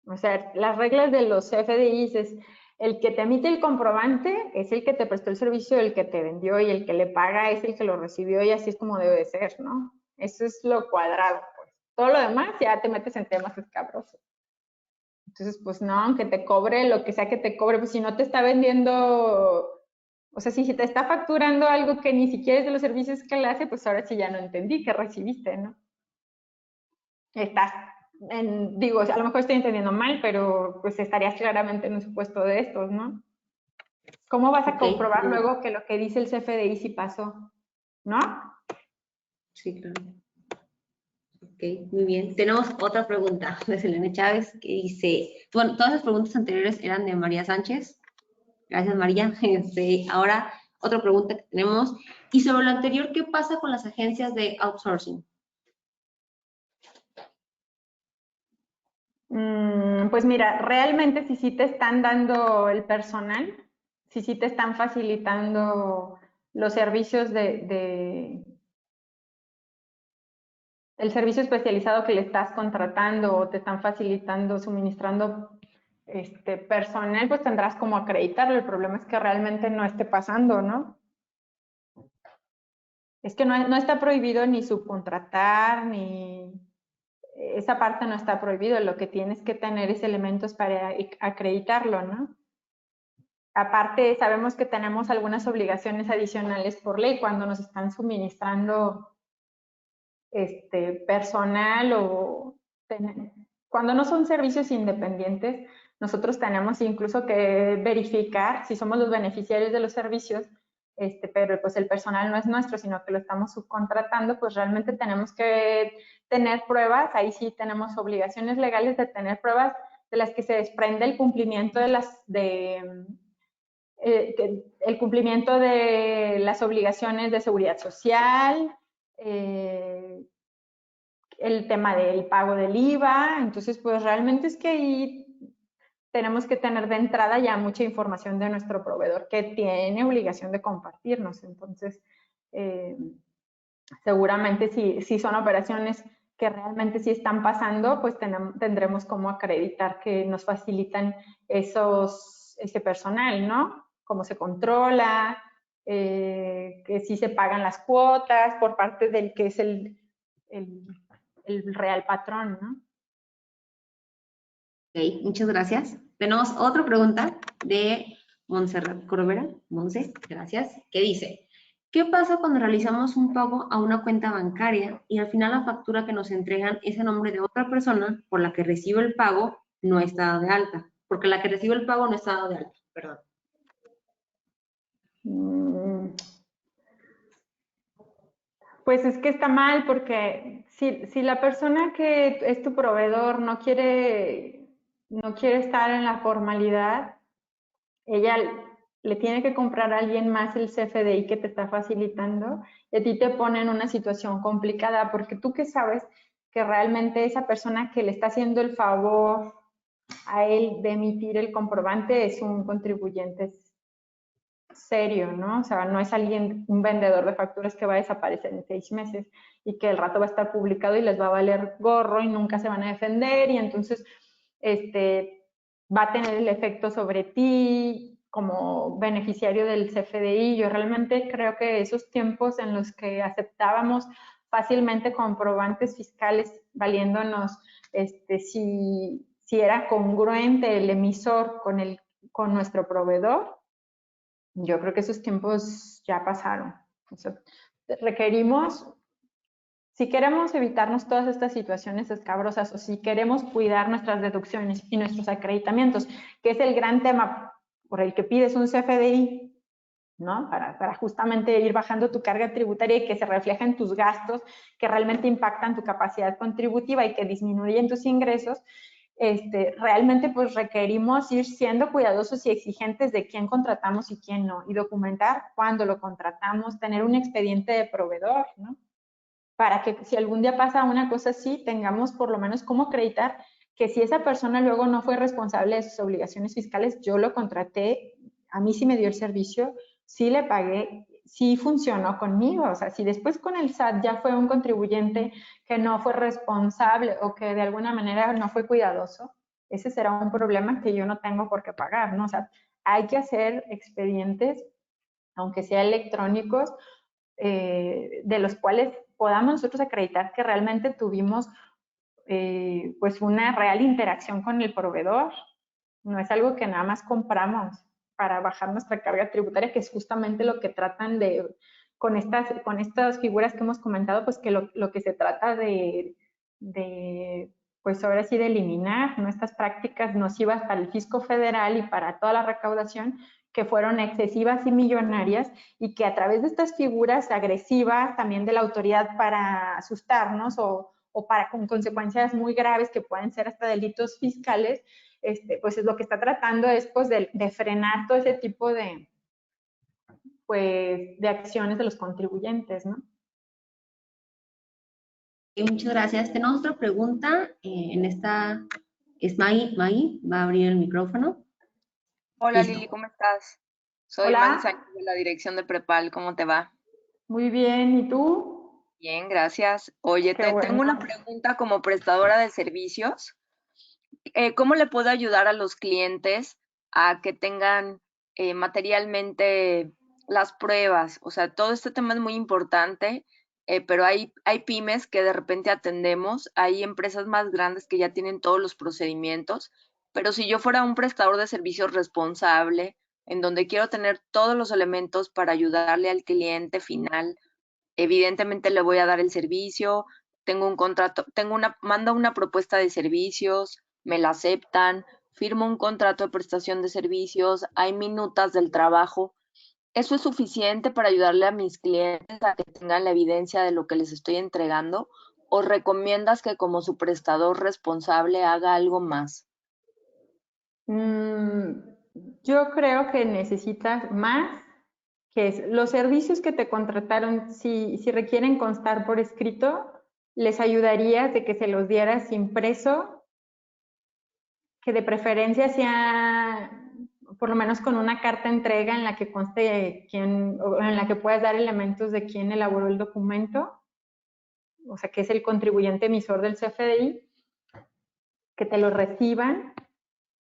O sea, las reglas de los CFDIs es el que te emite el comprobante es el que te prestó el servicio, el que te vendió, y el que le paga es el que lo recibió, y así es como debe de ser, ¿no? Eso es lo cuadrado, pues. Todo lo demás ya te metes en temas escabrosos. Entonces, pues no, aunque te cobre lo que sea que te cobre, pues si no te está vendiendo, o sea, si te está facturando algo que ni siquiera es de los servicios que le hace, pues ahora sí ya no entendí que recibiste, ¿no? Estás digo, a lo mejor estoy entendiendo mal, pero pues estarías claramente en un supuesto de estos, ¿no? ¿Cómo vas a comprobar luego que lo que dice el CFDI sí pasó? ¿No? Sí, claro. Ok, muy bien. Tenemos otra pregunta de Selene Chávez que dice, bueno, todas las preguntas anteriores eran de María Sánchez. Gracias, María. Ahora, otra pregunta que tenemos. Y sobre lo anterior, ¿qué pasa con las agencias de outsourcing? Pues mira, realmente si sí te están dando el personal, si sí te están facilitando los servicios el servicio especializado que le estás contratando o te están facilitando, suministrando personal, pues tendrás como acreditarlo. El problema es que realmente no esté pasando, ¿no? Es que no está prohibido ni subcontratar, ni esa parte no está prohibido. Lo que tienes que tener es elementos para acreditarlo, ¿no? Aparte, sabemos que tenemos algunas obligaciones adicionales por ley cuando nos están suministrando personal o cuando no son servicios independientes, nosotros tenemos incluso que verificar si somos los beneficiarios de los servicios, pero pues el personal no es nuestro, sino que lo estamos subcontratando, pues realmente tenemos que tener pruebas, ahí sí tenemos obligaciones legales de tener pruebas de las que se desprende el cumplimiento el cumplimiento de las obligaciones de seguridad social, el tema del pago del IVA. Entonces, pues realmente es que ahí tenemos que tener de entrada ya mucha información de nuestro proveedor que tiene obligación de compartirnos. Entonces, seguramente si son operaciones que realmente sí están pasando, pues tendremos como acreditar que nos facilitan ese personal, ¿no? Cómo se controla, que sí se pagan las cuotas por parte del que es el real patrón, ¿no? Ok, muchas gracias. Tenemos otra pregunta de Montserrat Corbera. Monse, gracias. Que dice, ¿qué pasa cuando realizamos un pago a una cuenta bancaria y al final la factura que nos entregan es a nombre de otra persona por la que recibe el pago no está dada de alta? Porque la que recibe el pago no está dada de alta, perdón. Pues es que está mal porque si la persona que es tu proveedor no quiere estar en la formalidad, ella le tiene que comprar a alguien más el CFDI que te está facilitando y a ti te pone en una situación complicada porque tú que sabes que realmente esa persona que le está haciendo el favor a él de emitir el comprobante es un contribuyente serio, ¿no? O sea, no es un vendedor de facturas que va a desaparecer en 6 meses y que el rato va a estar publicado y les va a valer gorro y nunca se van a defender y entonces va a tener el efecto sobre ti como beneficiario del CFDI. Yo realmente creo que esos tiempos en los que aceptábamos fácilmente comprobantes fiscales valiéndonos si era congruente el emisor con nuestro proveedor, yo creo que esos tiempos ya pasaron. O sea, requerimos, si queremos evitarnos todas estas situaciones escabrosas o si queremos cuidar nuestras deducciones y nuestros acreditamientos, que es el gran tema por el que pides un CFDI, ¿no? Para justamente ir bajando tu carga tributaria y que se refleje en tus gastos, que realmente impactan tu capacidad contributiva y que disminuyen tus ingresos, realmente pues requerimos ir siendo cuidadosos y exigentes de quién contratamos y quién no, y documentar cuándo lo contratamos, tener un expediente de proveedor, ¿no? Para que si algún día pasa una cosa así, tengamos por lo menos cómo acreditar que si esa persona luego no fue responsable de sus obligaciones fiscales, yo lo contraté, a mí sí me dio el servicio, sí le pagué, sí funcionó conmigo. O sea, si después con el SAT ya fue un contribuyente que no fue responsable o que de alguna manera no fue cuidadoso, ese será un problema que yo no tengo por qué pagar, ¿no? O sea, hay que hacer expedientes, aunque sea electrónicos, de los cuales podamos nosotros acreditar que realmente tuvimos pues una real interacción con el proveedor. No es algo que nada más compramos para bajar nuestra carga tributaria, que es justamente lo que tratan de, con estas figuras que hemos comentado, pues que lo que se trata de, pues ahora sí, de eliminar, ¿no? Estas prácticas nocivas para el fisco federal y para toda la recaudación, que fueron excesivas y millonarias, y que a través de estas figuras agresivas también de la autoridad para asustarnos o para con consecuencias muy graves que pueden ser hasta delitos fiscales, pues es lo que está tratando es pues de frenar todo ese tipo pues, de acciones de los contribuyentes, ¿no? Muchas gracias. Tenemos otra pregunta. En esta es Mai. Mai va a abrir el micrófono. Hola Listo. Lili, ¿cómo estás? Soy Hola. Maggie Sánchez de la dirección de Prepal, ¿cómo te va? Muy bien, ¿y tú? Bien, gracias. Oye, Qué tengo bueno. una pregunta como prestadora de servicios. ¿Cómo le puedo ayudar a los clientes a que tengan materialmente las pruebas? O sea, todo este tema es muy importante, pero hay pymes que de repente atendemos, hay empresas más grandes que ya tienen todos los procedimientos, pero si yo fuera un prestador de servicios responsable, en donde quiero tener todos los elementos para ayudarle al cliente final, evidentemente le voy a dar el servicio, tengo un contrato, mando una propuesta de servicios, me la aceptan, firmo un contrato de prestación de servicios, hay minutas del trabajo. ¿Eso es suficiente para ayudarle a mis clientes a que tengan la evidencia de lo que les estoy entregando? ¿O recomiendas que como su prestador responsable haga algo más? Mm, yo creo que necesitas más, que es los servicios que te contrataron, si requieren constar por escrito, les ayudarías de que se los dieras impreso, que de preferencia sea por lo menos con una carta entrega en la que conste quién, o en la que puedas dar elementos de quién elaboró el documento, o sea, que es el contribuyente emisor del CFDI, que te lo reciban,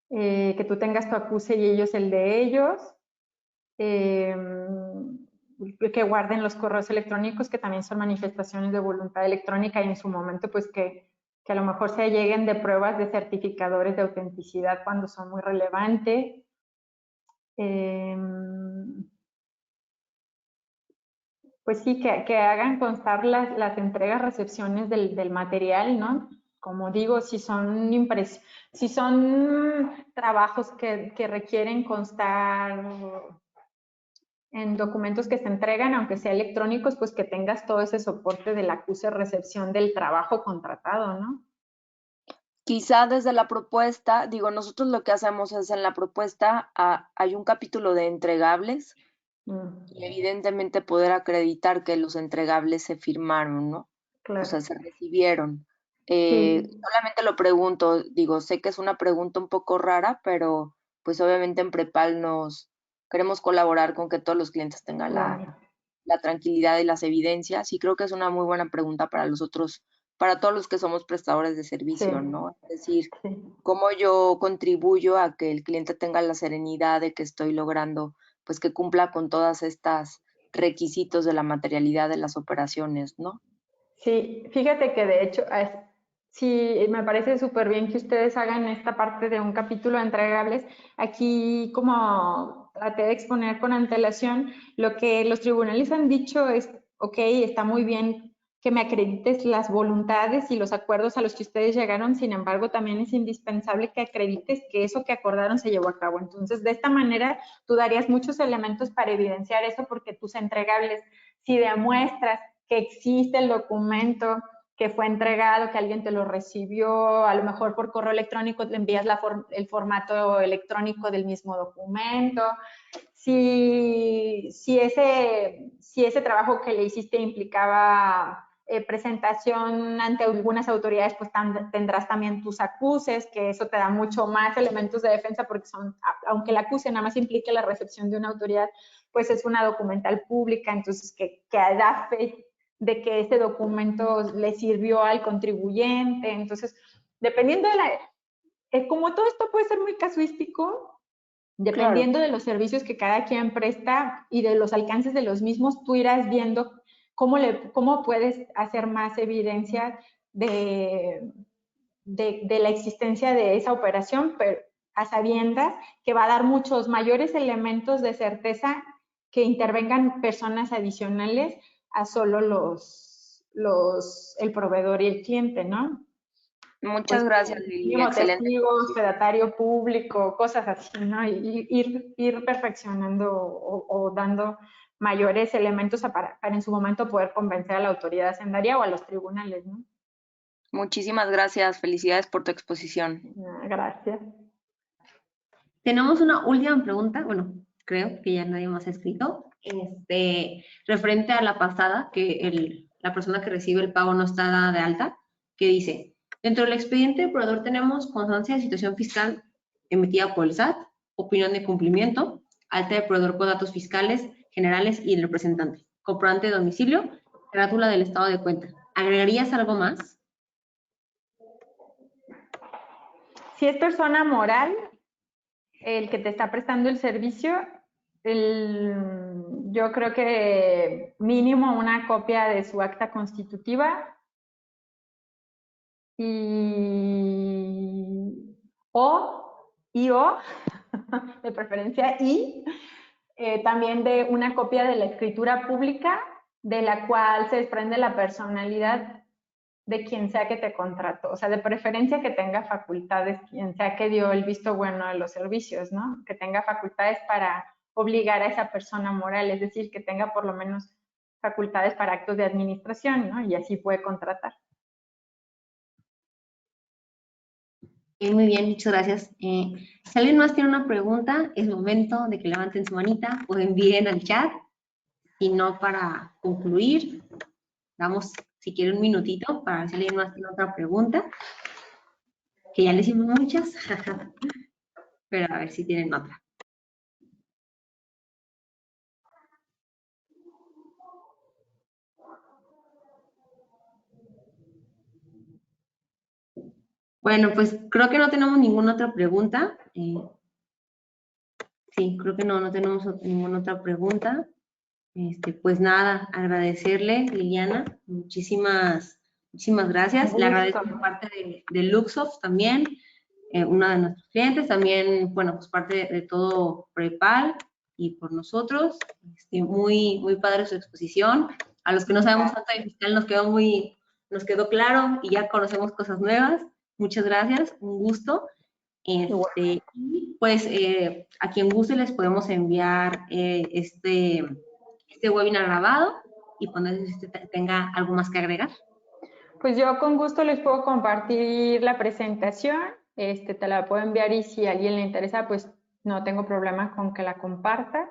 que tú tengas tu acuse y ellos el de ellos, eh, que guarden los correos electrónicos, que también son manifestaciones de voluntad electrónica y en su momento pues que a lo mejor se lleguen de pruebas de certificadores de autenticidad cuando son muy relevantes. Pues sí, que hagan constar las entregas, recepciones del material, ¿no? Como digo, si son trabajos que requieren constar en documentos que se entregan, aunque sea electrónicos, pues que tengas todo ese soporte del acuse recepción del trabajo contratado, ¿no? Quizá desde la propuesta, digo, nosotros lo que hacemos es en la propuesta hay un capítulo de entregables y evidentemente poder acreditar que los entregables se firmaron, ¿no? O sea, Claro. se recibieron. Sí, Solamente lo pregunto, digo, sé que es una pregunta un poco rara, pero pues obviamente en Prepal nos queremos colaborar con que todos los clientes tengan claro. la tranquilidad y las evidencias, y creo que es una muy buena pregunta para los otros, para todos los que somos prestadores de Sí, servicio, ¿no? Es decir, sí. cómo yo contribuyo a que el cliente tenga la serenidad de que estoy logrando, pues que cumpla con todas estas requisitos de la materialidad de las operaciones, ¿no? Sí, fíjate que de hecho, sí, me parece súper bien que ustedes hagan esta parte de un capítulo de entregables. Aquí, como traté de exponer con antelación, lo que los tribunales han dicho es, ok, está muy bien que me acredites las voluntades y los acuerdos a los que ustedes llegaron, sin embargo, también es indispensable que acredites que eso que acordaron se llevó a cabo. Entonces, de esta manera, tú darías muchos elementos para evidenciar eso, porque tus entregables, si demuestras que existe el documento, que fue entregado, que alguien te lo recibió, a lo mejor por correo electrónico te envías el formato electrónico del mismo documento. Si ese trabajo que le hiciste implicaba presentación ante algunas autoridades, pues tendrás también tus acuses, que eso te da mucho más elementos de defensa, porque aunque el acuse nada más implique la recepción de una autoridad, pues es una documental pública, entonces que da fe de que ese documento le sirvió al contribuyente. Entonces, dependiendo como todo esto puede ser muy casuístico, Claro. dependiendo de los servicios que cada quien presta y de los alcances de los mismos, tú irás viendo cómo puedes hacer más evidencia de la existencia de esa operación, pero a sabiendas que va a dar muchos mayores elementos de certeza que intervengan personas adicionales a solo el proveedor y el cliente, ¿no? Muchas Pues gracias, Lili. mínimo Excelente testigos, exposición. fedatario público, cosas así, ¿no? Y ir perfeccionando o dando mayores elementos para en su momento poder convencer a la autoridad hacendaria o a los tribunales, ¿no? Muchísimas gracias. Felicidades por tu exposición. Gracias. Tenemos una última pregunta, bueno, creo que ya nadie más ha escrito, referente a la pasada, que la persona que recibe el pago no está dada de alta, que dice, dentro del expediente del proveedor tenemos constancia de situación fiscal emitida por el SAT, opinión de cumplimiento, alta de proveedor con datos fiscales generales y el representante, comprobante de domicilio, carátula del estado de cuenta. ¿Agregarías algo más? si es persona moral, el que te está prestando el servicio, yo creo que mínimo una copia de su acta constitutiva o de preferencia, también de una copia de la escritura pública de la cual se desprende la personalidad de quien sea que te contrató, o sea, de preferencia que tenga facultades, quien sea que dio el visto bueno de los servicios, ¿no? Que tenga facultades para obligar a esa persona moral, es decir, que tenga por lo menos facultades para actos de administración, ¿no? Y así puede contratar. Muy bien, muchas gracias. Si alguien más tiene una pregunta, es momento de que levanten su manita o envíen al chat. Si no, para concluir, damos, si quieren, un minutito para ver si alguien más tiene otra pregunta, que ya le hicimos muchas, pero a ver si tienen otra. Bueno, pues creo que no tenemos ninguna otra pregunta. Sí, creo que no tenemos ninguna otra pregunta. Pues nada, agradecerle, Liliana, muchísimas gracias. Le agradezco por parte de Luxoft también, una de nuestros clientes, también, bueno, pues parte de todo Prepal y por nosotros. Muy padre su exposición. A los que no sabemos tanto de fiscal nos quedó claro y ya conocemos cosas nuevas. Muchas gracias, un gusto. Y pues a quien guste les podemos enviar este webinar grabado y poner si usted tenga algo más que agregar. Pues yo con gusto les puedo compartir la presentación, te la puedo enviar y si a alguien le interesa, pues no tengo problema con que la comparta.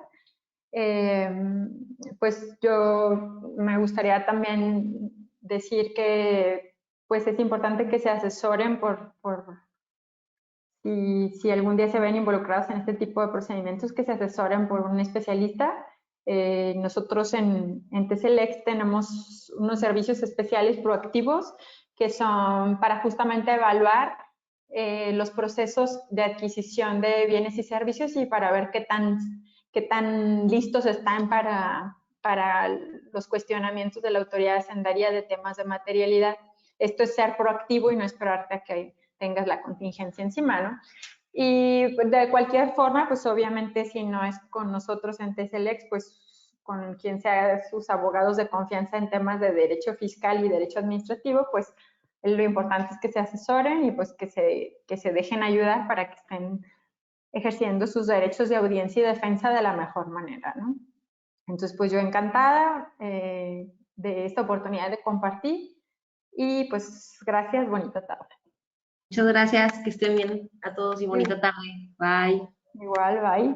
Pues yo me gustaría también decir que pues es importante que se asesoren si algún día se ven involucrados en este tipo de procedimientos, que se asesoren por un especialista. Nosotros en TCLX tenemos unos servicios especiales proactivos que son para justamente evaluar los procesos de adquisición de bienes y servicios y para ver qué tan listos están para los cuestionamientos de la autoridad hacendaria de temas de materialidad. Esto es ser proactivo y no esperarte a que tengas la contingencia encima, ¿no? Y de cualquier forma, pues obviamente si no es con nosotros en TCLX, pues con quien sea sus abogados de confianza en temas de derecho fiscal y derecho administrativo, pues lo importante es que se asesoren y pues que se dejen ayudar para que estén ejerciendo sus derechos de audiencia y defensa de la mejor manera, ¿no? Entonces, pues yo encantada de esta oportunidad de compartir y pues gracias, bonita tarde. Muchas gracias, que estén bien a todos y bonita tarde. Bye. Igual, bye.